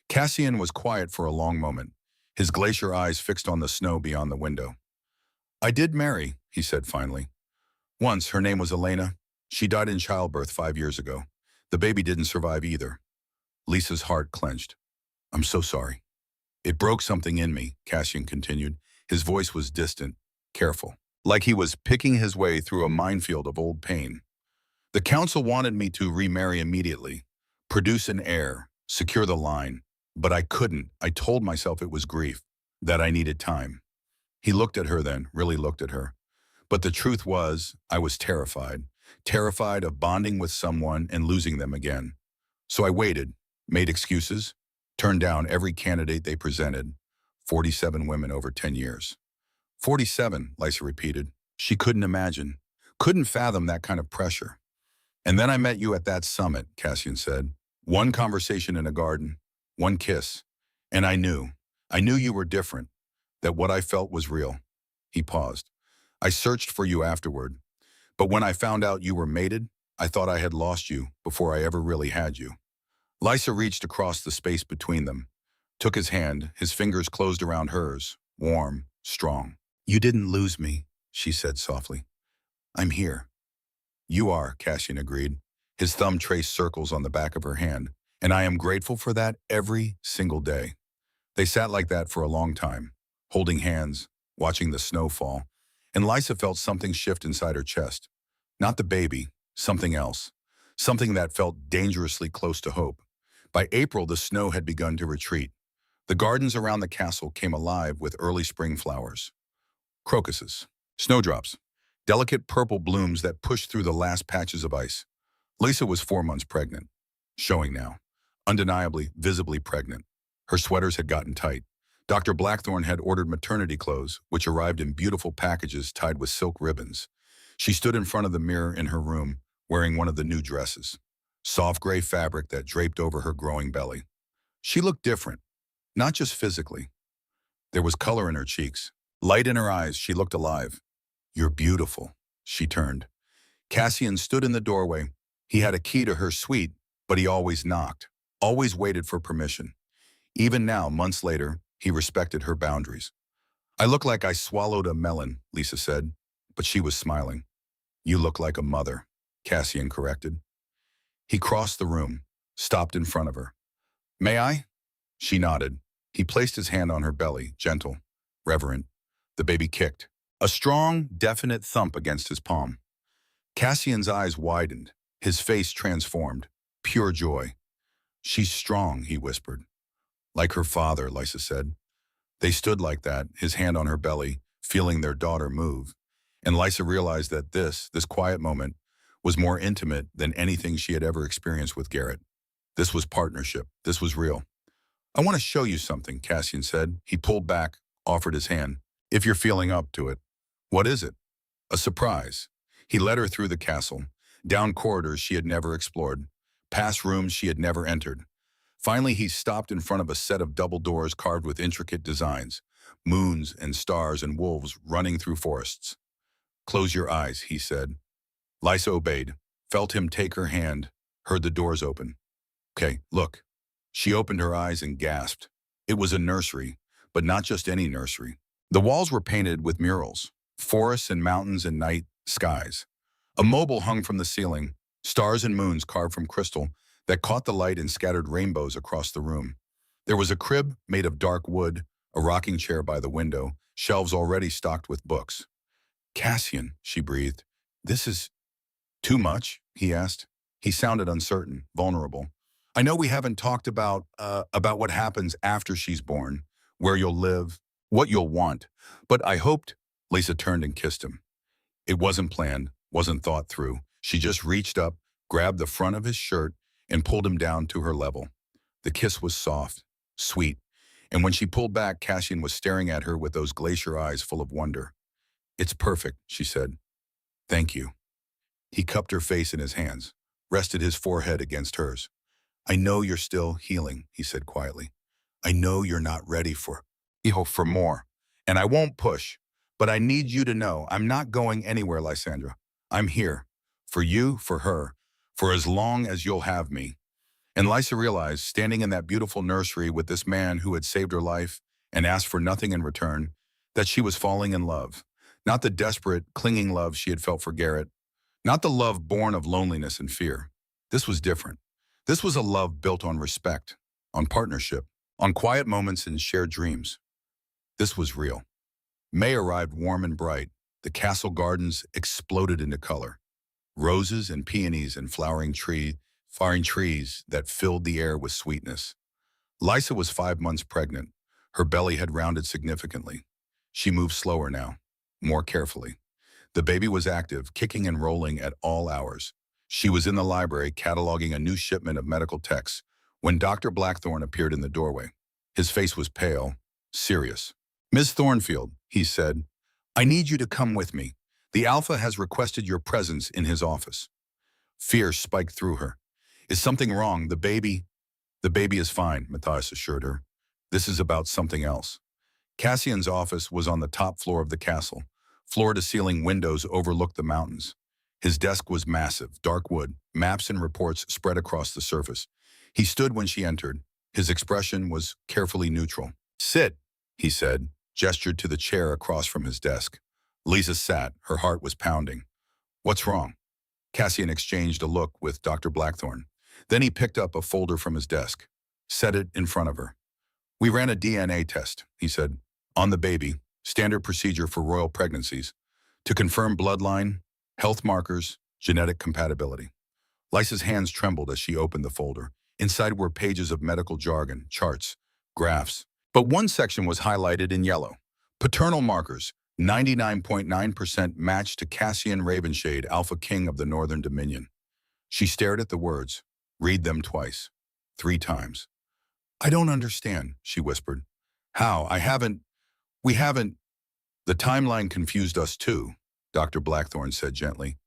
Cassian was quiet for a long moment, his glacier eyes fixed on the snow beyond the window. "I did marry," he said finally. "Once. Her name was Elena. She died in childbirth 5 years ago. The baby didn't survive either." Lisa's heart clenched. "I'm so sorry." "It broke something in me," Cassian continued. His voice was distant, careful, like he was picking his way through a minefield of old pain. "The council wanted me to remarry immediately, produce an heir, secure the line. But I couldn't. I told myself it was grief, that I needed time." He looked at her then, really looked at her. "But the truth was, I was terrified. Terrified of bonding with someone and losing them again. So I waited, made excuses, turned down every candidate they presented. 47 women over 10 years. 47, Lisa repeated. She couldn't imagine, couldn't fathom that kind of pressure. "And then I met you at that summit," Cassian said. "One conversation in a garden, one kiss. And I knew you were different, that what I felt was real." He paused. "I searched for you afterward. But when I found out you were mated, I thought I had lost you before I ever really had you." Lisa reached across the space between them, took his hand, his fingers closed around hers, warm, strong. "You didn't lose me," she said softly. "I'm here." "You are," Cassian agreed. His thumb traced circles on the back of her hand. "And I am grateful for that every single day." They sat like that for a long time, holding hands, watching the snow fall. And Lisa felt something shift inside her chest. Not the baby, something else. Something that felt dangerously close to hope. By April, the snow had begun to retreat. The gardens around the castle came alive with early spring flowers. Crocuses, snowdrops, delicate purple blooms that pushed through the last patches of ice. Lisa was 4 months pregnant, showing now, undeniably, visibly pregnant. Her sweaters had gotten tight. Dr. Blackthorne had ordered maternity clothes, which arrived in beautiful packages tied with silk ribbons. She stood in front of the mirror in her room, wearing one of the new dresses, soft gray fabric that draped over her growing belly. She looked different, not just physically. There was color in her cheeks, light in her eyes. She looked alive. "You're beautiful." She turned. Cassian stood in the doorway. He had a key to her suite, but he always knocked, always waited for permission. Even now, months later, he respected her boundaries. "I look like I swallowed a melon," Lisa said, but she was smiling. You look like a mother, Cassian corrected. He crossed the room, stopped in front of her. May I? She nodded. He placed his hand on her belly, gentle, reverent. The baby kicked. A strong, definite thump against his palm. Cassian's eyes widened, his face transformed. Pure joy. She's strong, he whispered. Like her father, Lysa said. They stood like that, his hand on her belly, feeling their daughter move. And Lysa realized that this quiet moment, was more intimate than anything she had ever experienced with Garrett. This was partnership. This was real. I want to show you something, Cassian said. He pulled back, offered his hand. If you're feeling up to it. What is it? A surprise. He led her through the castle, down corridors she had never explored, past rooms she had never entered. Finally, he stopped in front of a set of double doors carved with intricate designs, moons and stars and wolves running through forests. Close your eyes, he said. Lysa obeyed, felt him take her hand, heard the doors open. Okay, look. She opened her eyes and gasped. It was a nursery, but not just any nursery. The walls were painted with murals, forests and mountains and night skies. A mobile hung from the ceiling, stars and moons carved from crystal that caught the light and scattered rainbows across the room. There was a crib made of dark wood, a rocking chair by the window, shelves already stocked with books. Cassian, she breathed. This is too much, he asked. He sounded uncertain, vulnerable. I know we haven't talked about what happens after she's born, where you'll live, what you'll want, but I hoped. Lysa turned and kissed him. It wasn't planned, wasn't thought through. She just reached up, grabbed the front of his shirt, and pulled him down to her level. The kiss was soft, sweet, and when she pulled back, Cassian was staring at her with those glacier eyes full of wonder. It's perfect, she said. Thank you. He cupped her face in his hands, rested his forehead against hers. I know you're still healing, he said quietly. I know you're not ready for more, and I won't push, but I need you to know I'm not going anywhere, Lysandra. I'm here, for you, for her, for as long as you'll have me. And Lysa realized, standing in that beautiful nursery with this man who had saved her life and asked for nothing in return, that she was falling in love. Not the desperate, clinging love she had felt for Garrett, not the love born of loneliness and fear. This was different. This was a love built on respect, on partnership, on quiet moments and shared dreams. This was real. May arrived warm and bright. The castle gardens exploded into color. Roses and peonies and flowering trees that filled the air with sweetness. Lysa was 5 months pregnant. Her belly had rounded significantly. She moved slower now, more carefully. The baby was active, kicking and rolling at all hours. She was in the library cataloging a new shipment of medical texts when Dr. Blackthorne appeared in the doorway. His face was pale, serious. Ms. Thornfield, he said, I need you to come with me. The Alpha has requested your presence in his office. Fear spiked through her. Is something wrong? The baby is fine, Matthias assured her. This is about something else. Cassian's office was on the top floor of the castle. Floor-to-ceiling windows overlooked the mountains. His desk was massive, dark wood, maps and reports spread across the surface. He stood when she entered. His expression was carefully neutral. Sit, he said, gestured to the chair across from his desk. Lysa sat, her heart was pounding. What's wrong? Cassian exchanged a look with Dr. Blackthorne. Then he picked up a folder from his desk, set it in front of her. We ran a DNA test, he said, on the baby, standard procedure for royal pregnancies, to confirm bloodline, health markers, genetic compatibility. Lysa's hands trembled as she opened the folder. Inside were pages of medical jargon, charts, graphs. But one section was highlighted in yellow. Paternal markers, 99.9% match to Cassian Ravenshade, Alpha King of the Northern Dominion. She stared at the words. Read them twice. 3 times. I don't understand, she whispered. How? We haven't. The timeline confused us too, Dr. Blackthorne said gently.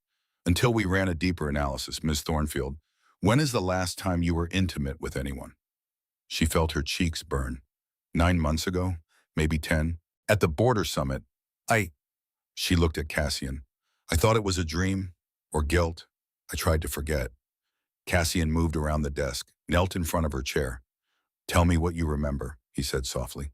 Until we ran a deeper analysis, Ms. Thornfield, when is the last time you were intimate with anyone? She felt her cheeks burn. 9 months ago, maybe 10, at the border summit. She looked at Cassian. I thought it was a dream or guilt. I tried to forget. Cassian moved around the desk, knelt in front of her chair. Tell me what you remember, he said softly.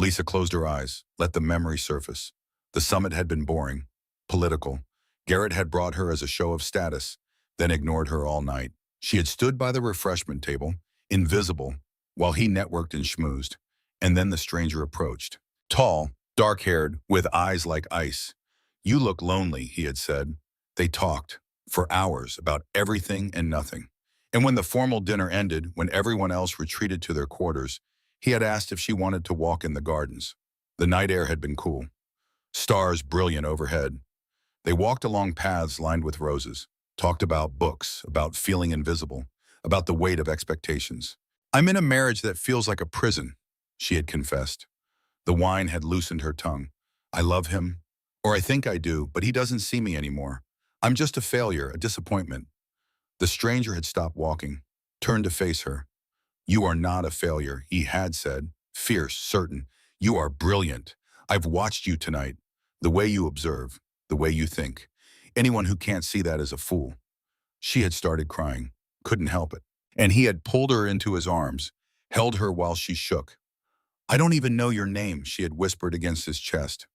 Lysa closed her eyes, let the memory surface. The summit had been boring. political. Garrett had brought her as a show of status, then ignored her all night. She had stood by the refreshment table, invisible, while he networked and schmoozed. And then the stranger approached. Tall, dark-haired, with eyes like ice. "You look lonely," he had said. They talked, for hours, about everything and nothing. And when the formal dinner ended, when everyone else retreated to their quarters, he had asked if she wanted to walk in the gardens. The night air had been cool. Stars brilliant overhead. They walked along paths lined with roses, talked about books, about feeling invisible, about the weight of expectations. "I'm in a marriage that feels like a prison," she had confessed. The wine had loosened her tongue. "I love him, or I think I do, but he doesn't see me anymore. I'm just a failure, a disappointment." The stranger had stopped walking, turned to face her. "You are not a failure," he had said, fierce, certain. "You are brilliant. I've watched you tonight. The way you observe, the way you think. Anyone who can't see that is a fool." She had started crying, couldn't help it. And he had pulled her into his arms, held her while she shook. "I don't even know your name," she had whispered against his chest.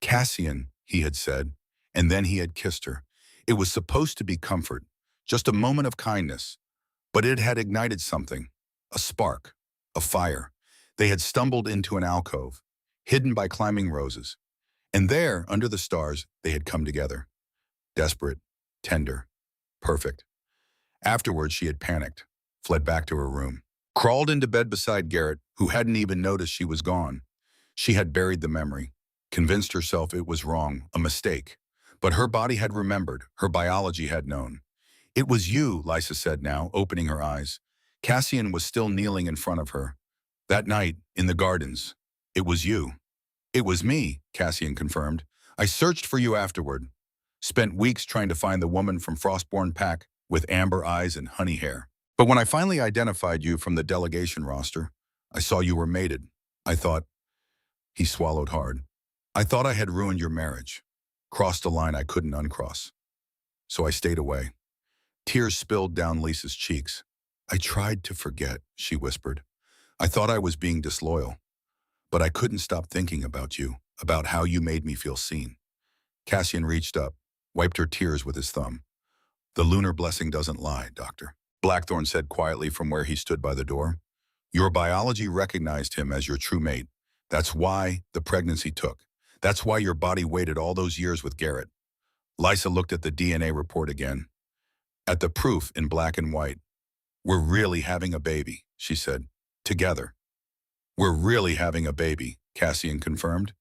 "Cassian," he had said, and then he had kissed her. It was supposed to be comfort, just a moment of kindness, but it had ignited something, a spark, a fire. They had stumbled into an alcove, hidden by climbing roses, and there, under the stars, they had come together. Desperate, tender, perfect. Afterwards, she had panicked, fled back to her room, crawled into bed beside Garrett, who hadn't even noticed she was gone. She had buried the memory, convinced herself it was wrong, a mistake. But her body had remembered, her biology had known. "It was you," Lysa said now, opening her eyes. Cassian was still kneeling in front of her. "That night, in the gardens. It was you." "It was me," Cassian confirmed. "I searched for you afterward. Spent weeks trying to find the woman from Frostborn Pack with amber eyes and honey hair. But when I finally identified you from the delegation roster, I saw you were mated. I thought," he swallowed hard, "I thought I had ruined your marriage, crossed a line I couldn't uncross. So I stayed away." Tears spilled down Lisa's cheeks. "I tried to forget," she whispered. "I thought I was being disloyal. But I couldn't stop thinking about you, about how you made me feel seen." Cassian reached up, wiped her tears with his thumb. "The lunar blessing doesn't lie, Doctor," Blackthorn said quietly from where he stood by the door. "Your biology recognized him as your true mate. That's why the pregnancy took. That's why your body waited all those years with Garrett." Lysa looked at the DNA report again, at the proof in black and white. "We're really having a baby," she said. "Together." "We're really having a baby," Cassian confirmed.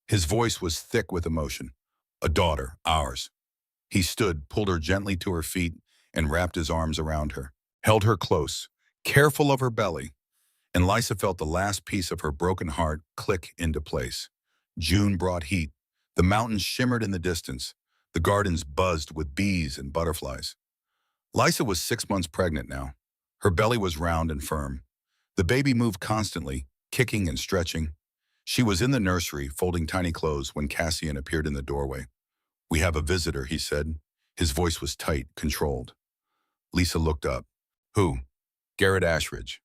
His voice was thick with emotion. "A daughter, ours." He stood, pulled her gently to her feet, and wrapped his arms around her, held her close, careful of her belly, and Lysa felt the last piece of her broken heart click into place. June brought heat. The mountains shimmered in the distance. The gardens buzzed with bees and butterflies. Lysa was 6 months pregnant now. Her belly was round and firm. The baby moved constantly, kicking and stretching. She was in the nursery, folding tiny clothes, when Cassian appeared in the doorway. "We have a visitor," he said. His voice was tight, controlled. Lisa looked up. "Who?" "Garrett Ashridge."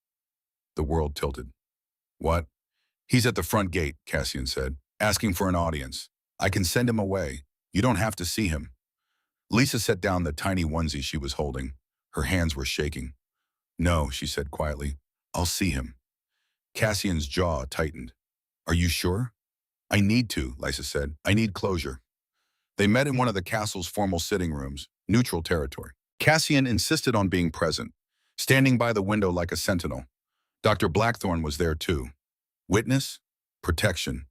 The world tilted. "What?" "He's at the front gate," Cassian said, "asking for an audience. I can send him away. You don't have to see him." Lisa set down the tiny onesie she was holding. Her hands were shaking. "No," she said quietly. "I'll see him." Cassian's jaw tightened. "Are you sure?" "I need to," Lysa said. "I need closure." They met in one of the castle's formal sitting rooms, neutral territory. Cassian insisted on being present, standing by the window like a sentinel. Dr. Blackthorn was there too. Witness? Protection.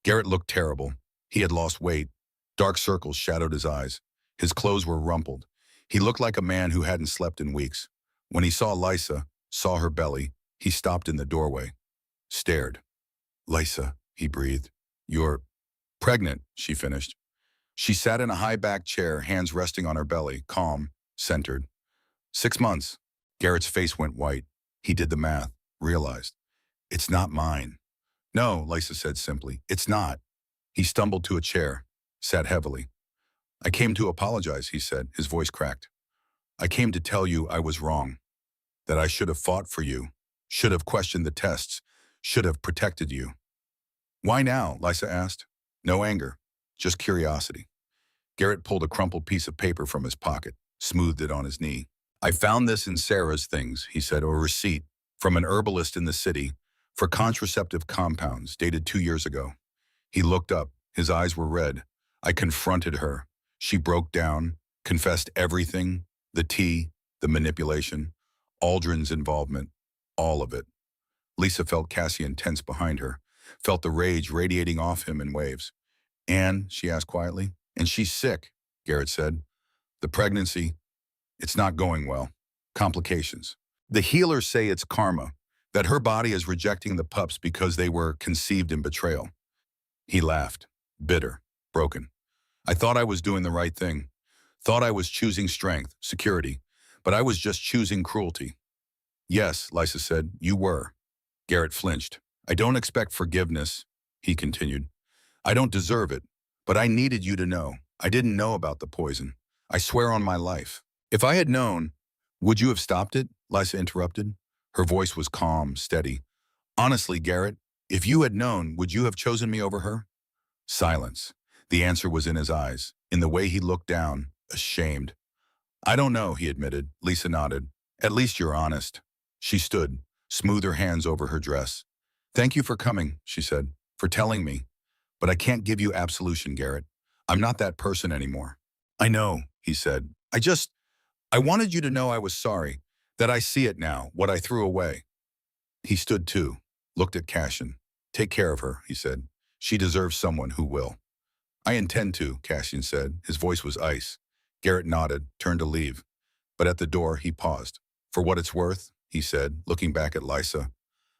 Garrett looked terrible. He had lost weight. Dark circles shadowed his eyes. His clothes were rumpled. He looked like a man who hadn't slept in weeks. When he saw Lysa, saw her belly, he stopped in the doorway, stared. "Lysa," he breathed. "You're pregnant," she finished. She sat in a high-backed chair, hands resting on her belly, calm, centered. 6 months. Garrett's face went white. He did the math, realized. "It's not mine." "No," Lysa said simply. "It's not." He stumbled to a chair, sat heavily. "I came to apologize," he said, his voice cracked. "I came to tell you I was wrong, that I should have fought for you, should have questioned the tests, should have protected you." "Why now?" Lysa asked. No anger, just curiosity. Garrett pulled a crumpled piece of paper from his pocket, smoothed it on his knee. I found this in Sarah's things, he said, a receipt from an herbalist in the city for contraceptive compounds dated 2 years ago. He looked up. His eyes were red. I confronted her. She broke down, confessed everything, the tea, the manipulation, Aldrin's involvement, all of it. Lisa felt Cassian tense behind her, felt the rage radiating off him in waves. "And?" she asked quietly. "And she's sick," Garrett said. "The pregnancy, it's not going well. Complications. The healers say it's karma, that her body is rejecting the pups because they were conceived in betrayal." He laughed, bitter, broken. "I thought I was doing the right thing. Thought I was choosing strength, security, but I was just choosing cruelty." "Yes," Lisa said, "you were." Garrett flinched. "I don't expect forgiveness," he continued. "I don't deserve it, but I needed you to know. I didn't know about the poison. I swear on my life. If I had known, would you have stopped it?" Lisa interrupted. Her voice was calm, steady. "Honestly, Garrett, if you had known, would you have chosen me over her?" Silence. The answer was in his eyes, in the way he looked down, ashamed. "I don't know," he admitted. Lisa nodded. "At least you're honest." She stood, smoothed her hands over her dress. "Thank you for coming," she said, "for telling me. But I can't give you absolution, Garrett. I'm not that person anymore." "I know," he said. I wanted you to know I was sorry, that I see it now, what I threw away." He stood too, looked at Cassian. "Take care of her," he said. "She deserves someone who will." "I intend to," Cassian said. His voice was ice. Garrett nodded, turned to leave. But at the door, he paused. "For what it's worth," he said, looking back at Lisa,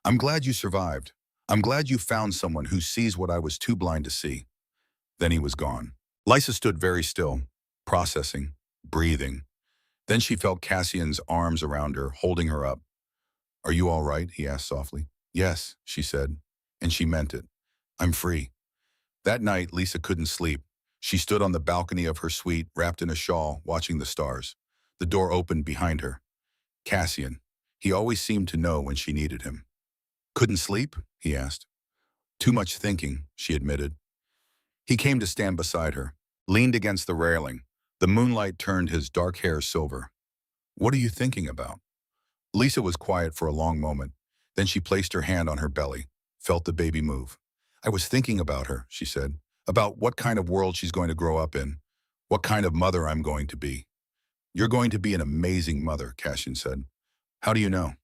"I'm glad you survived. I'm glad you found someone who sees what I was too blind to see." Then he was gone. Lisa stood very still, processing, breathing. Then she felt Cassian's arms around her, holding her up. "Are you all right?" he asked softly. "Yes," she said, and she meant it. "I'm free." That night, Lisa couldn't sleep. She stood on the balcony of her suite, wrapped in a shawl, watching the stars. The door opened behind her. Cassian. He always seemed to know when she needed him. "Couldn't sleep?" he asked. "Too much thinking," she admitted. He came to stand beside her, leaned against the railing. The moonlight turned his dark hair silver. "What are you thinking about?" Lisa was quiet for a long moment. Then she placed her hand on her belly, felt the baby move. "I was thinking about her," she said, "about what kind of world she's going to grow up in, what kind of mother I'm going to be." "You're going to be an amazing mother," Cassian said. "How do you know?"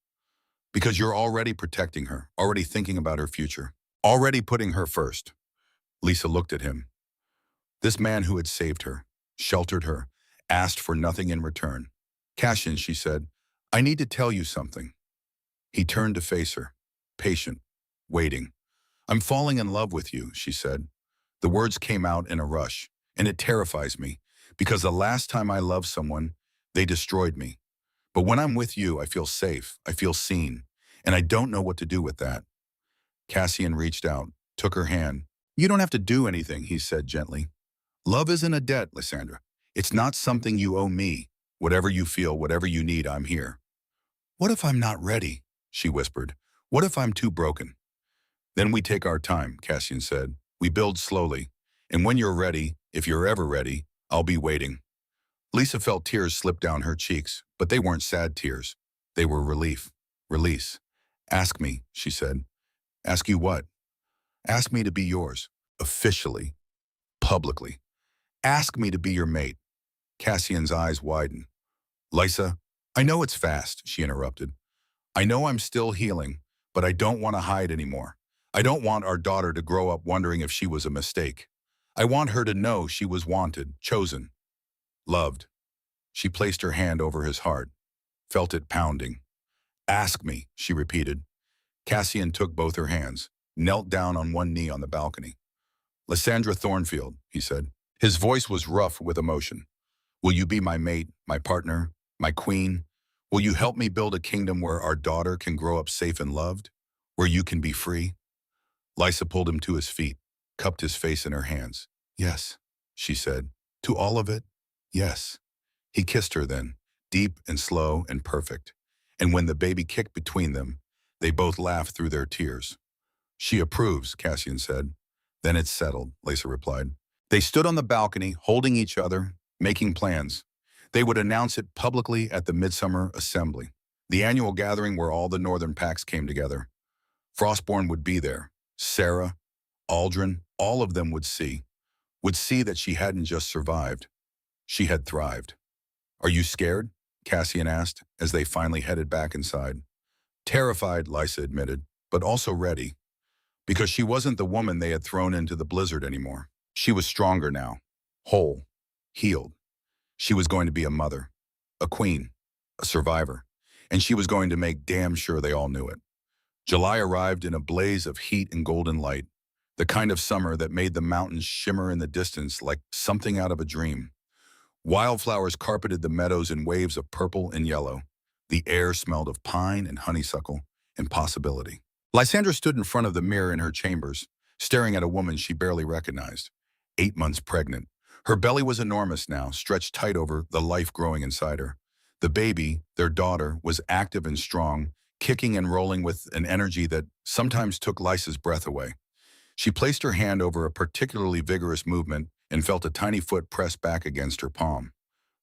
"Because you're already protecting her, already thinking about her future, already putting her first." Lisa looked at him. This man who had saved her, sheltered her, asked for nothing in return. "Cassian," she said, "I need to tell you something." He turned to face her, patient, waiting. "I'm falling in love with you," she said. The words came out in a rush, and it terrifies me, because the last time I loved someone, they destroyed me. But when I'm with you, I feel safe, I feel seen, and I don't know what to do with that. Cassian reached out, took her hand. "You don't have to do anything," he said gently. "Love isn't a debt, Lysandra. It's not something you owe me. Whatever you feel, whatever you need, I'm here." "What if I'm not ready?" she whispered. "What if I'm too broken?" "Then we take our time," Cassian said. "We build slowly. And when you're ready, if you're ever ready, I'll be waiting." Lisa felt tears slip down her cheeks, but they weren't sad tears. They were relief. Release. "Ask me," she said. "Ask you what?" "Ask me to be yours. Officially. Publicly. Ask me to be your mate." Cassian's eyes widened. "Lisa, I know it's fast," she interrupted. "I know I'm still healing, but I don't want to hide anymore. I don't want our daughter to grow up wondering if she was a mistake. I want her to know she was wanted, chosen, loved." She placed her hand over his heart, felt it pounding. "Ask me," she repeated. Cassian took both her hands, knelt down on one knee on the balcony. "Lysandra Thornfield," he said. His voice was rough with emotion. "Will you be my mate, my partner, my queen? Will you help me build a kingdom where our daughter can grow up safe and loved? Where you can be free?" Lisa pulled him to his feet, cupped his face in her hands. "Yes," she said. "To all of it, yes." He kissed her then, deep and slow and perfect. And when the baby kicked between them, they both laughed through their tears. "She approves," Cassian said. "Then it's settled," Lisa replied. They stood on the balcony, holding each other, making plans. They would announce it publicly at the Midsummer Assembly, the annual gathering where all the northern packs came together. Frostborn would be there. Sarah, Aldrin, all of them would see that she hadn't just survived. She had thrived. Are you scared? Cassian asked as they finally headed back inside. Terrified, Lysa admitted, but also ready, because she wasn't the woman they had thrown into the blizzard anymore. She was stronger now, whole, healed. She was going to be a mother, a queen, a survivor, and she was going to make damn sure they all knew it. July arrived in a blaze of heat and golden light, the kind of summer that made the mountains shimmer in the distance like something out of a dream. Wildflowers carpeted the meadows in waves of purple and yellow. The air smelled of pine and honeysuckle and possibility. Lysandra stood in front of the mirror in her chambers, staring at a woman she barely recognized. 8 months pregnant. Her belly was enormous now, stretched tight over the life growing inside her. The baby, their daughter, was active and strong, kicking and rolling with an energy that sometimes took Lysa's breath away. She placed her hand over a particularly vigorous movement and felt a tiny foot press back against her palm.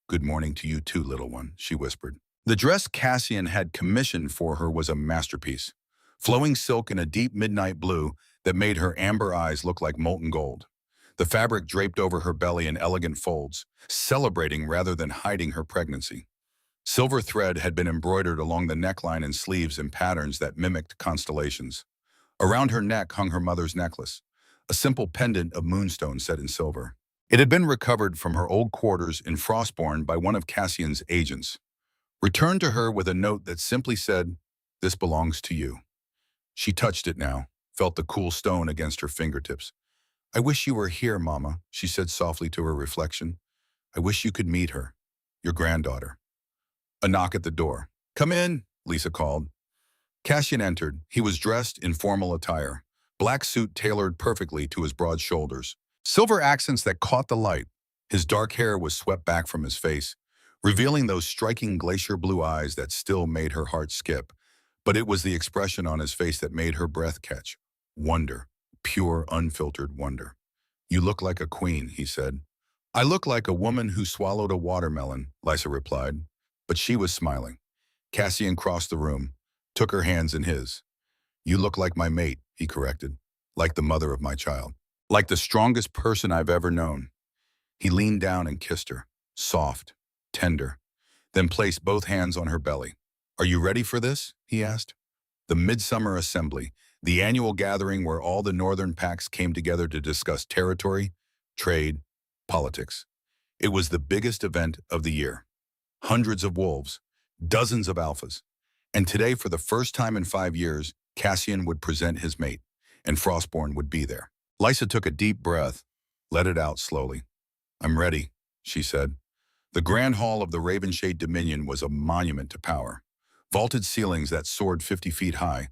"Good morning to you too, little one," she whispered. The dress Cassian had commissioned for her was a masterpiece. Flowing silk in a deep midnight blue that made her amber eyes look like molten gold. The fabric draped over her belly in elegant folds, celebrating rather than hiding her pregnancy. Silver thread had been embroidered along the neckline and sleeves in patterns that mimicked constellations. Around her neck hung her mother's necklace, a simple pendant of moonstones set in silver. It had been recovered from her old quarters in Frostborn by one of Cassian's agents. Returned to her with a note that simply said, "This belongs to you." She touched it now, felt the cool stone against her fingertips. "I wish you were here, Mama," she said softly to her reflection. "I wish you could meet her, your granddaughter." A knock at the door. "Come in," Lisa called. Cassian entered. He was dressed in formal attire, black suit tailored perfectly to his broad shoulders, silver accents that caught the light. His dark hair was swept back from his face, revealing those striking glacier blue eyes that still made her heart skip. But it was the expression on his face that made her breath catch. Wonder. Pure, unfiltered wonder. "You look like a queen," he said. "I look like a woman who swallowed a watermelon," Lysa replied. But she was smiling. Cassian crossed the room, took her hands in his. "You look like my mate," he corrected. "Like the mother of my child. Like the strongest person I've ever known." He leaned down and kissed her, soft, tender, then placed both hands on her belly. "Are you ready for this?" he asked. The Midsummer Assembly, the annual gathering where all the northern packs came together to discuss territory, trade, politics. It was the biggest event of the year. Hundreds of wolves, dozens of alphas. And today, for the first time in 5 years, Cassian would present his mate, and Frostborn would be there. Lysa took a deep breath, let it out slowly. "I'm ready," she said. The grand hall of the Ravenshade Dominion was a monument to power. Vaulted ceilings that soared 50 feet high,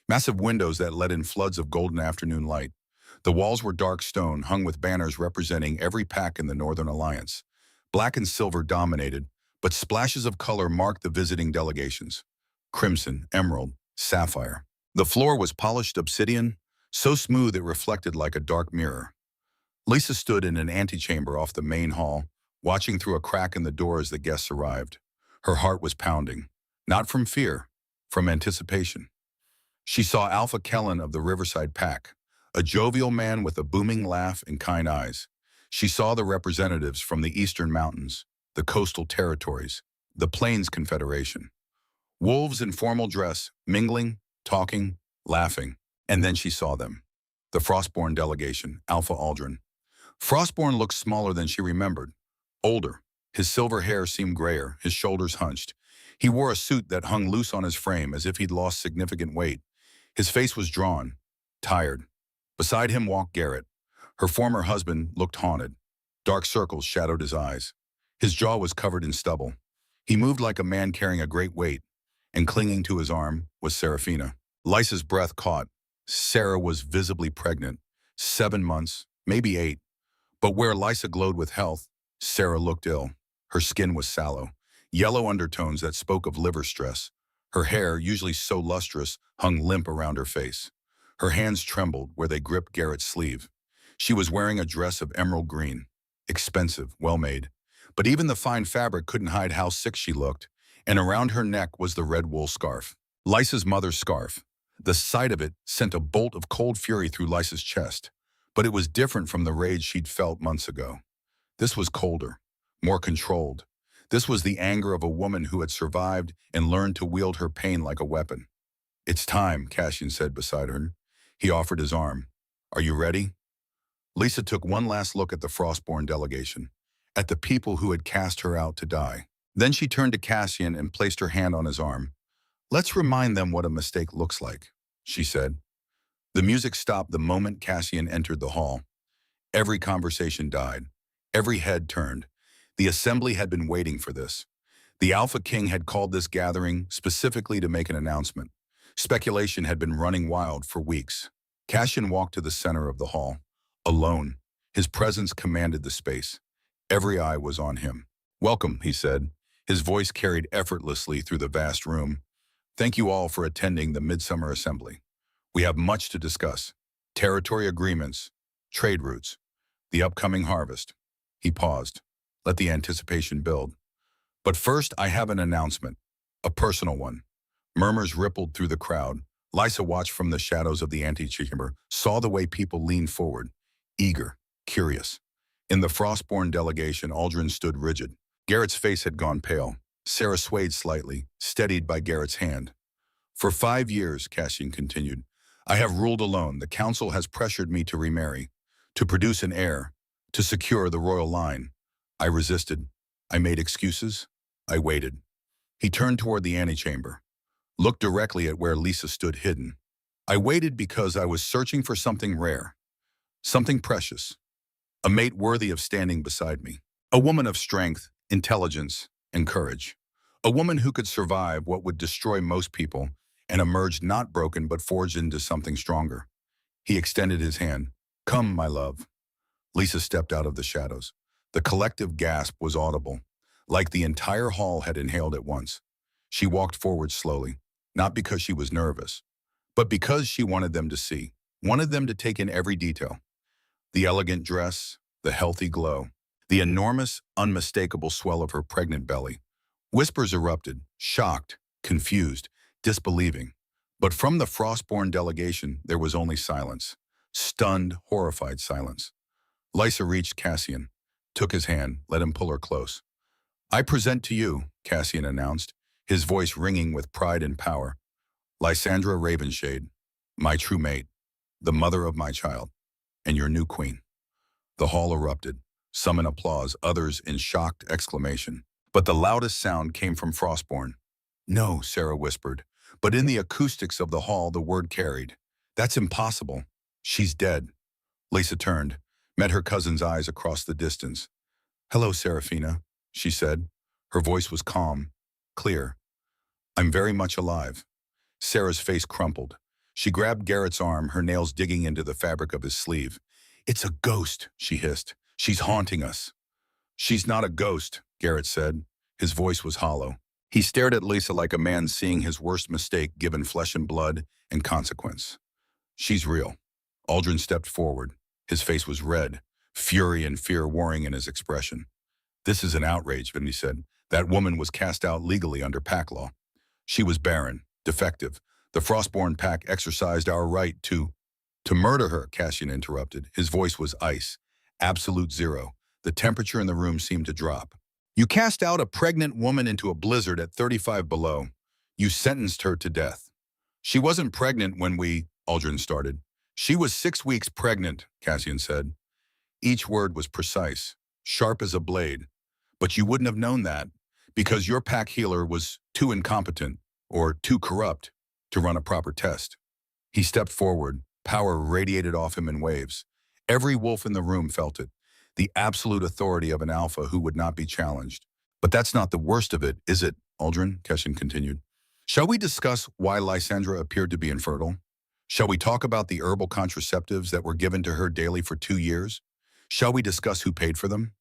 massive windows that let in floods of golden afternoon light. The walls were dark stone, hung with banners representing every pack in the Northern Alliance. Black and silver dominated, but splashes of color marked the visiting delegations. Crimson, emerald, sapphire. The floor was polished obsidian, so smooth it reflected like a dark mirror. Lisa stood in an antechamber off the main hall, watching through a crack in the door as the guests arrived. Her heart was pounding, not from fear, from anticipation. She saw Alpha Kellen of the Riverside Pack, a jovial man with a booming laugh and kind eyes. She saw the representatives from the Eastern Mountains, the coastal territories, the Plains Confederation. Wolves in formal dress, mingling, talking, laughing. And then she saw them. The Frostborn delegation, Alpha Aldrin. Frostborn looked smaller than she remembered. Older. His silver hair seemed grayer, his shoulders hunched. He wore a suit that hung loose on his frame as if he'd lost significant weight. His face was drawn, tired. Beside him walked Garrett. Her former husband looked haunted. Dark circles shadowed his eyes. His jaw was covered in stubble. He moved like a man carrying a great weight, and clinging to his arm was Seraphina. Lysa's breath caught. Sarah was visibly pregnant, 7 months, maybe 8. But where Lysa glowed with health, Sarah looked ill. Her skin was sallow, yellow undertones that spoke of liver stress. Her hair, usually so lustrous, hung limp around her face. Her hands trembled where they gripped Garrett's sleeve. She was wearing a dress of emerald green, expensive, well-made. But even the fine fabric couldn't hide how sick she looked, and around her neck was the red wool scarf. Lysa's mother's scarf. The sight of it sent a bolt of cold fury through Lysa's chest, but it was different from the rage she'd felt months ago. This was colder, more controlled. This was the anger of a woman who had survived and learned to wield her pain like a weapon. "It's time," Cassian said beside her. He offered his arm. "Are you ready?" Lisa took one last look at the Frostborn delegation, at the people who had cast her out to die. Then she turned to Cassian and placed her hand on his arm. "Let's remind them what a mistake looks like," she said. The music stopped the moment Cassian entered the hall. Every conversation died. Every head turned. The assembly had been waiting for this. The Alpha King had called this gathering specifically to make an announcement. Speculation had been running wild for weeks. Cassian walked to the center of the hall, alone. His presence commanded the space. Every eye was on him. "Welcome," he said. His voice carried effortlessly through the vast room. "Thank you all for attending the Midsummer Assembly. We have much to discuss. Territory agreements, trade routes, the upcoming harvest." He paused. Let the anticipation build. "But first, I have an announcement, a personal one." Murmurs rippled through the crowd. Lysa watched from the shadows of the antechamber, saw the way people leaned forward, eager, curious. In the Frostborn delegation, Aldrin stood rigid. Garrett's face had gone pale. Sarah swayed slightly, steadied by Garrett's hand. "For 5 years," Cassian continued, "I have ruled alone. The council has pressured me to remarry, to produce an heir, to secure the royal line. I resisted. I made excuses. I waited." He turned toward the antechamber, looked directly at where Lisa stood hidden. "I waited because I was searching for something rare, something precious, a mate worthy of standing beside me. A woman of strength, intelligence, and courage. A woman who could survive what would destroy most people and emerge not broken but forged into something stronger." He extended his hand. "Come, my love." Lisa stepped out of the shadows. The collective gasp was audible, like the entire hall had inhaled at once. She walked forward slowly, not because she was nervous, but because she wanted them to see, wanted them to take in every detail. The elegant dress, the healthy glow, the enormous, unmistakable swell of her pregnant belly. Whispers erupted, shocked, confused, disbelieving. But from the Frostborn delegation, there was only silence. Stunned, horrified silence. Lysa reached Cassian, took his hand, let him pull her close. "I present to you," Cassian announced, his voice ringing with pride and power, "Lysandra Ravenshade, my true mate, the mother of my child, and your new queen." The hall erupted, some in applause, others in shocked exclamation. But the loudest sound came from Frostborn. "No," Sarah whispered, but in the acoustics of the hall the word carried. "That's impossible. She's dead." Lisa turned, met her cousin's eyes across the distance. "Hello, Serafina," she said. Her voice was calm, clear. "I'm very much alive." Sarah's face crumpled. She grabbed Garrett's arm, her nails digging into the fabric of his sleeve. "It's a ghost," she hissed. "She's haunting us." "She's not a ghost," Garrett said. His voice was hollow. He stared at Lisa like a man seeing his worst mistake given flesh and blood and consequence. "She's real." Aldrin stepped forward. His face was red, fury and fear warring in his expression. "This is an outrage," he said. "That woman was cast out legally under pack law. She was barren, defective. The Frostborn pack exercised our right to murder her," Cassian interrupted. His voice was ice, absolute zero. The temperature in the room seemed to drop. "You cast out a pregnant woman into a blizzard at 35 below. You sentenced her to death." "She wasn't pregnant when we," Aldrin started. "She was 6 weeks pregnant," Cassian said. Each word was precise, sharp as a blade. "But you wouldn't have known that, because your pack healer was too incompetent, or too corrupt, to run a proper test." He stepped forward, power radiated off him in waves. Every wolf in the room felt it, the absolute authority of an alpha who would not be challenged. "But that's not the worst of it, is it, Aldrin?" Cassian continued. "Shall we discuss why Lysandra appeared to be infertile? Shall we talk about the herbal contraceptives that were given to her daily for 2 years? Shall we discuss who paid for them?"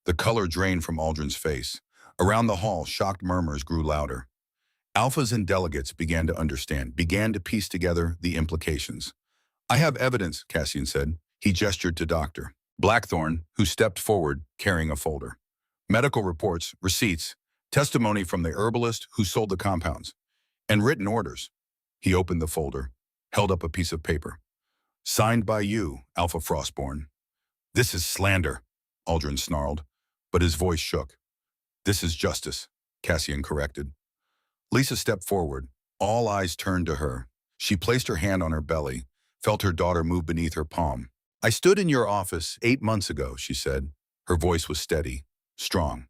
The color drained from Aldrin's face. Around the hall, shocked murmurs grew louder. Alphas and delegates began to understand, began to piece together the implications. "I have evidence," Cassian said. He gestured to Dr. Blackthorne, who stepped forward, carrying a folder. Medical reports, receipts, testimony from the herbalist who sold the compounds, and written orders. He opened the folder, held up a piece of paper. Signed by you, Alpha Frostborn. This is slander, Aldrin snarled, but his voice shook. This is justice, Cassian corrected. Lisa stepped forward. All eyes turned to her. She placed her hand on her belly, felt her daughter move beneath her palm. I stood in your office 8 months ago, she said. Her voice was steady, strong.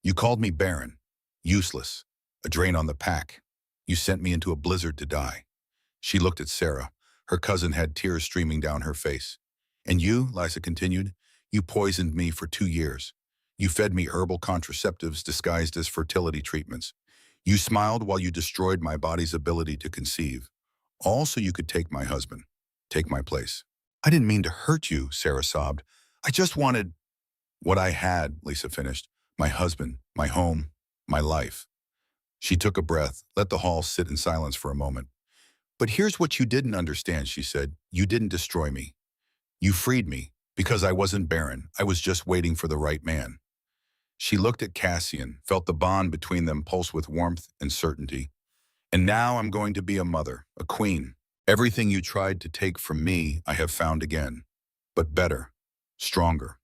You called me barren, useless, a drain on the pack. You sent me into a blizzard to die. She looked at Sarah. Her cousin had tears streaming down her face. And you, Lisa continued, you poisoned me for 2 years. You fed me herbal contraceptives disguised as fertility treatments. You smiled while you destroyed my body's ability to conceive. All so you could take my husband, take my place. I didn't mean to hurt you, Sarah sobbed. I just wanted what I had, Lisa finished. My husband, my home, my life. She took a breath, let the hall sit in silence for a moment. But here's what you didn't understand, she said. You didn't destroy me. You freed me, because I wasn't barren. I was just waiting for the right man. She looked at Cassian, felt the bond between them pulse with warmth and certainty. And now I'm going to be a mother, a queen. Everything you tried to take from me, I have found again. But better, stronger,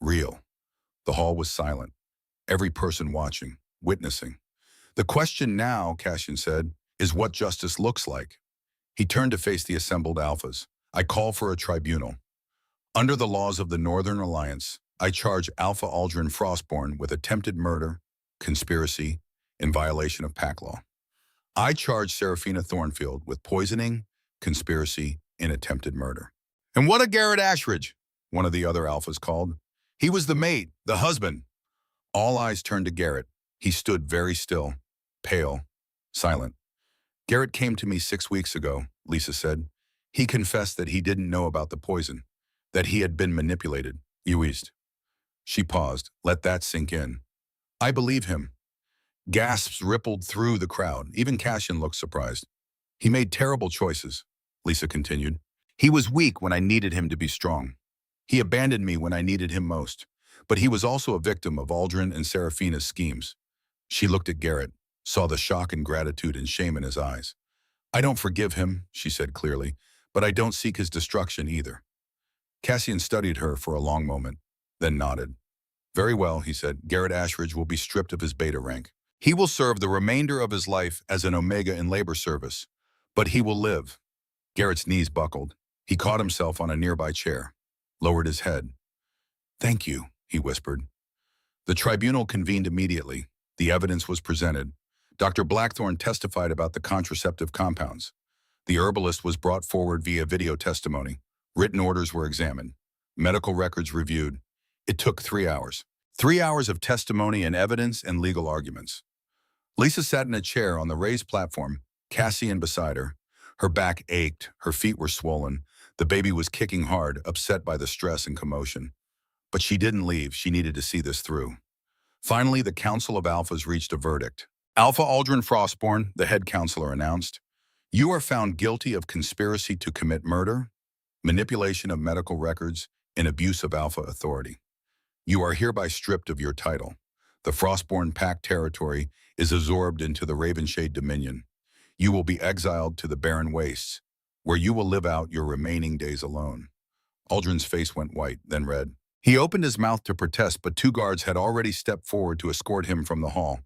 real. The hall was silent. Every person watching, witnessing. The question now, Cassian said, is what justice looks like. He turned to face the assembled alphas. I call for a tribunal. Under the laws of the Northern Alliance, I charge Alpha Aldrin Frostborn with attempted murder, conspiracy, in violation of pack law. I charge Seraphina Thornfield with poisoning, conspiracy, and attempted murder. And what a Garrett Ashridge, one of the other alphas called. He was the mate, the husband. All eyes turned to Garrett. He stood very still, pale, silent. Garrett came to me 6 weeks ago, Lisa said. He confessed that he didn't know about the poison, that he had been manipulated, used. She paused. Let that sink in. I believe him. Gasps rippled through the crowd. Even Cassian looked surprised. He made terrible choices, Lisa continued. He was weak when I needed him to be strong. He abandoned me when I needed him most. But he was also a victim of Aldrin and Seraphina's schemes. She looked at Garrett, saw the shock and gratitude and shame in his eyes. I don't forgive him, she said clearly, but I don't seek his destruction either. Cassian studied her for a long moment, then nodded. Very well, he said, Garrett Ashridge will be stripped of his beta rank. He will serve the remainder of his life as an omega in labor service, but he will live. Garrett's knees buckled. He caught himself on a nearby chair, lowered his head. Thank you, he whispered. The tribunal convened immediately. The evidence was presented. Dr. Blackthorne testified about the contraceptive compounds. The herbalist was brought forward via video testimony. Written orders were examined. Medical records reviewed. It took 3 hours. 3 hours of testimony and evidence and legal arguments. Lisa sat in a chair on the raised platform, Cassian beside her. Her back ached, her feet were swollen. The baby was kicking hard, upset by the stress and commotion. But she didn't leave. She needed to see this through. Finally, the Council of Alphas reached a verdict. Alpha Aldrin Frostborn, the head counselor, announced, you are found guilty of conspiracy to commit murder, manipulation of medical records, and abuse of Alpha authority. You are hereby stripped of your title. The Frostborn Pact territory is absorbed into the Ravenshade Dominion. You will be exiled to the Barren Wastes, where you will live out your remaining days alone. Aldrin's face went white, then red. He opened his mouth to protest, but 2 guards had already stepped forward to escort him from the hall.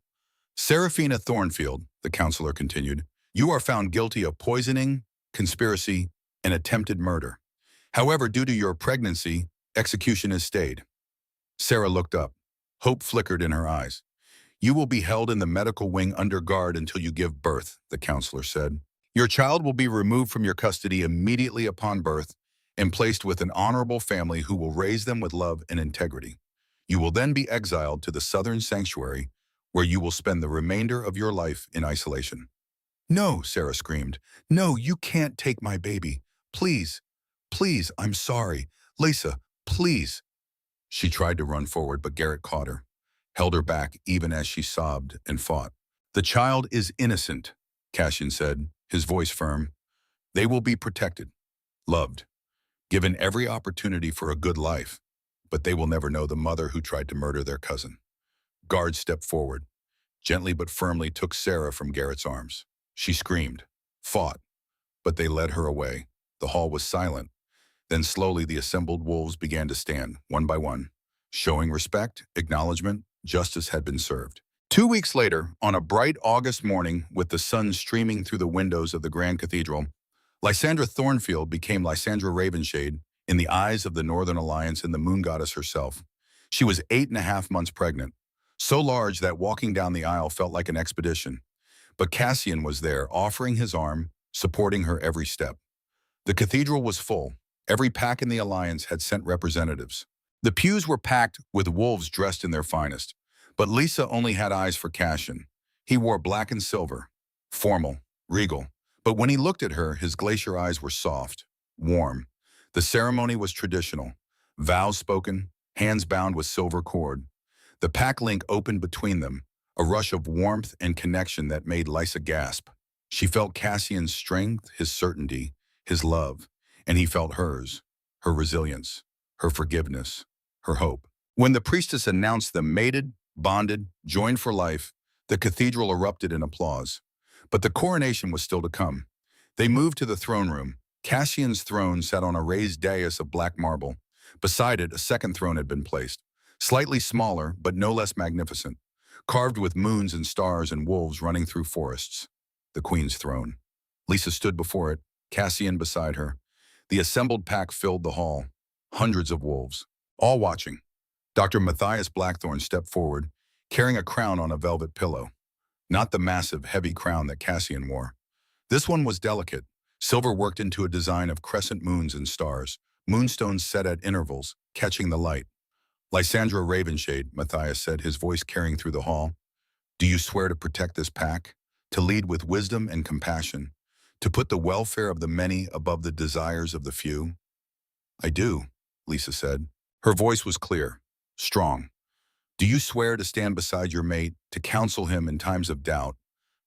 Seraphina Thornfield, the counselor continued, you are found guilty of poisoning, conspiracy, and attempted murder. However, due to your pregnancy, execution is stayed. Sarah looked up. Hope flickered in her eyes. You will be held in the medical wing under guard until you give birth, the counselor said. Your child will be removed from your custody immediately upon birth and placed with an honorable family who will raise them with love and integrity. You will then be exiled to the Southern Sanctuary, where you will spend the remainder of your life in isolation. No, Sarah screamed. No, you can't take my baby. Please, please, I'm sorry. Lisa, please. She tried to run forward, but Garrett caught her, held her back even as she sobbed and fought. The child is innocent, Cassian said, his voice firm. They will be protected, loved. given every opportunity for a good life, but they will never know the mother who tried to murder their cousin. Guards stepped forward, gently but firmly took Sarah from Garrett's arms. She screamed, fought, but they led her away. The hall was silent. Then slowly the assembled wolves began to stand, one by one, showing respect, acknowledgement, justice had been served. 2 weeks later, on a bright August morning with the sun streaming through the windows of the Grand Cathedral, Lysandra Thornfield became Lysandra Ravenshade in the eyes of the Northern Alliance and the moon goddess herself. She was 8.5 months pregnant, so large that walking down the aisle felt like an expedition. But Cassian was there, offering his arm, supporting her every step. The cathedral was full. Every pack in the Alliance had sent representatives. The pews were packed with wolves dressed in their finest, but Lisa only had eyes for Cassian. He wore black and silver, formal, regal. But when he looked at her, his glacier eyes were soft, warm. The ceremony was traditional, vows spoken, hands bound with silver cord. The pack link opened between them, a rush of warmth and connection that made Lysa gasp. She felt Cassian's strength, his certainty, his love, and he felt hers, her resilience, her forgiveness, her hope. When the priestess announced them mated, bonded, joined for life, the cathedral erupted in applause. But the coronation was still to come. They moved to the throne room. Cassian's throne sat on a raised dais of black marble. Beside it, a second throne had been placed, slightly smaller but no less magnificent, carved with moons and stars and wolves running through forests. The queen's throne. Lisa stood before it, Cassian beside her. The assembled pack filled the hall, hundreds of wolves, all watching. Dr. Matthias Blackthorne stepped forward, carrying a crown on a velvet pillow. Not the massive, heavy crown that Cassian wore. This one was delicate, silver worked into a design of crescent moons and stars, moonstones set at intervals, catching the light. Lysandra Ravenshade, Matthias said, his voice carrying through the hall. Do you swear to protect this pack, to lead with wisdom and compassion, to put the welfare of the many above the desires of the few? I do, Lisa said. Her voice was clear, strong. Do you swear to stand beside your mate, to counsel him in times of doubt,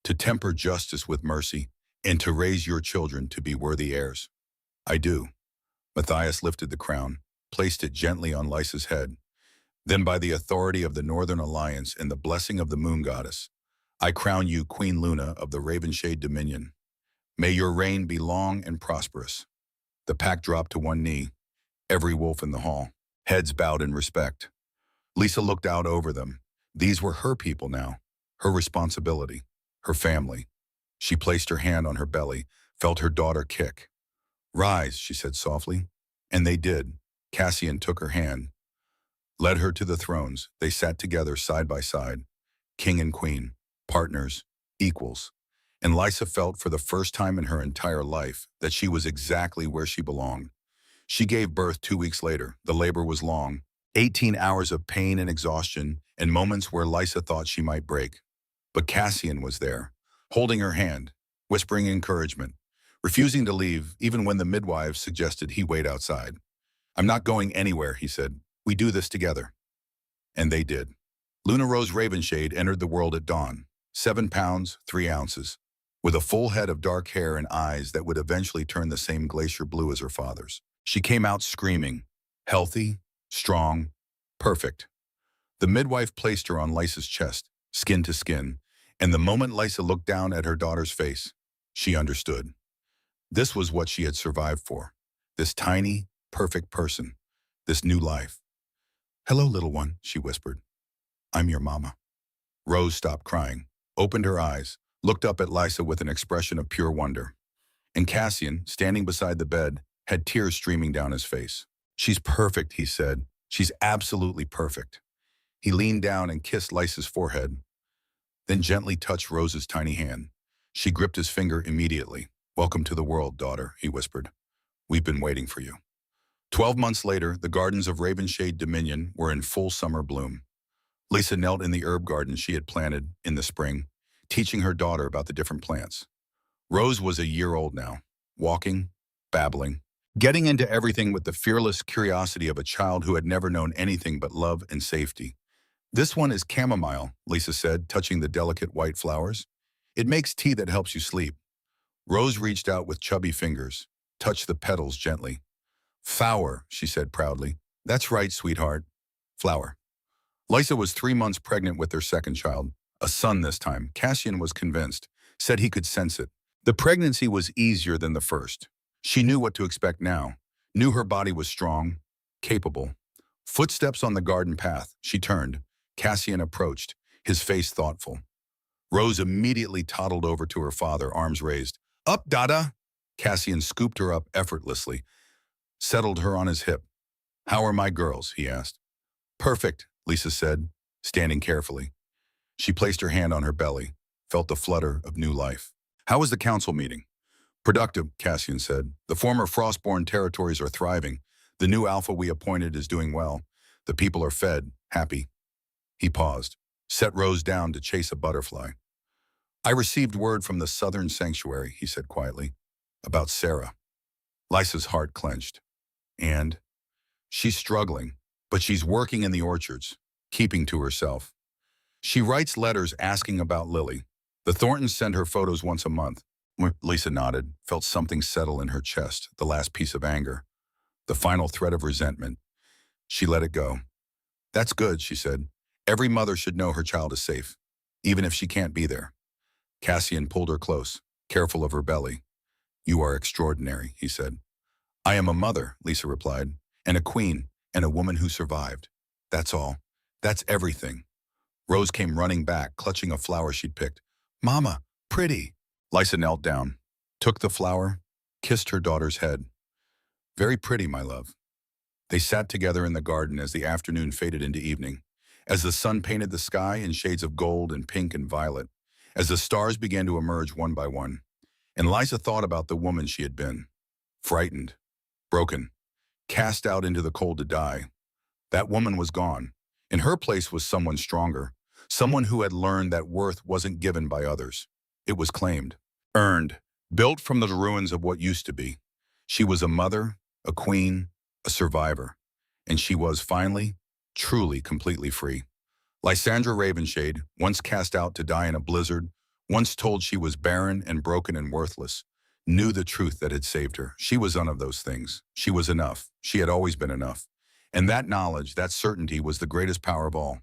to temper justice with mercy, and to raise your children to be worthy heirs? I do. Matthias lifted the crown, placed it gently on Lysa's head. Then by the authority of the Northern Alliance and the blessing of the moon goddess, I crown you Queen Luna of the Ravenshade Dominion. May your reign be long and prosperous. The pack dropped to one knee, every wolf in the hall, heads bowed in respect. Lisa looked out over them. These were her people now, her responsibility, her family. She placed her hand on her belly, felt her daughter kick. Rise, she said softly. And they did. Cassian took her hand, led her to the thrones. They sat together side by side, king and queen, partners, equals. And Lysa felt for the first time in her entire life that she was exactly where she belonged. She gave birth 2 weeks later. The labor was long, 18 hours of pain and exhaustion, and moments where Lysa thought she might break. But Cassian was there, holding her hand, whispering encouragement, refusing to leave even when the midwives suggested he wait outside. I'm not going anywhere, he said. We do this together. And they did. Luna Rose Ravenshade entered the world at dawn, 7 pounds, 3 ounces, with a full head of dark hair and eyes that would eventually turn the same glacier blue as her father's. She came out screaming, healthy, strong, perfect. The midwife placed her on Lysa's chest, skin to skin, and the moment Lysa looked down at her daughter's face, she understood. This was what she had survived for. This tiny, perfect person. This new life. Hello, little one, she whispered. I'm your mama. Rose stopped crying, opened her eyes, looked up at Lysa with an expression of pure wonder. And Cassian, standing beside the bed, had tears streaming down his face. She's perfect, he said. She's absolutely perfect. He leaned down and kissed Lysa's forehead, then gently touched Rose's tiny hand. She gripped his finger immediately. Welcome to the world, daughter, he whispered. We've been waiting for you. 12 months later, the gardens of Ravenshade Dominion were in full summer bloom. Lisa knelt in the herb garden she had planted in the spring, teaching her daughter about the different plants. Rose was a year old now, walking, babbling, getting into everything with the fearless curiosity of a child who had never known anything but love and safety. This one is chamomile, Lisa said, touching the delicate white flowers. It makes tea that helps you sleep. Rose reached out with chubby fingers, touched the petals gently. Flower, she said proudly. That's right, sweetheart. Flower. Lysa was 3 months pregnant with their second child, a son this time. Cassian was convinced, said he could sense it. The pregnancy was easier than the first. She knew what to expect now, knew her body was strong, capable. Footsteps on the garden path. She turned. Cassian approached, his face thoughtful. Rose immediately toddled over to her father, arms raised. Up, Dada! Cassian scooped her up effortlessly, settled her on his hip. How are my girls? He asked. Perfect, Lisa said, standing carefully. She placed her hand on her belly, felt the flutter of new life. How was the council meeting? Productive, Cassian said. The former Frostborn territories are thriving. The new Alpha we appointed is doing well. The people are fed, happy. He paused, set Rose down to chase a butterfly. I received word from the southern sanctuary, he said quietly, about Sarah. Lysa's heart clenched. And? She's struggling, but she's working in the orchards, keeping to herself. She writes letters asking about Lily. The Thorntons send her photos once a month. Lisa nodded, felt something settle in her chest, the last piece of anger, the final thread of resentment. She let it go. That's good, she said. Every mother should know her child is safe, even if she can't be there. Cassian pulled her close, careful of her belly. You are extraordinary, he said. I am a mother, Lisa replied, and a queen, and a woman who survived. That's all. That's everything. Rose came running back, clutching a flower she'd picked. Mama, pretty. Lysa knelt down, took the flower, kissed her daughter's head. Very pretty, my love. They sat together in the garden as the afternoon faded into evening, as the sun painted the sky in shades of gold and pink and violet, as the stars began to emerge one by one. And Lysa thought about the woman she had been, frightened, broken, cast out into the cold to die. That woman was gone. In her place was someone stronger, someone who had learned that worth wasn't given by others. It was claimed, earned, built from the ruins of what used to be. She was a mother, a queen, a survivor, and she was finally, truly, completely free. Lysandra Ravenshade, once cast out to die in a blizzard, once told she was barren and broken and worthless, knew the truth that had saved her. She was none of those things. She was enough. She had always been enough. And that knowledge, that certainty was the greatest power of all.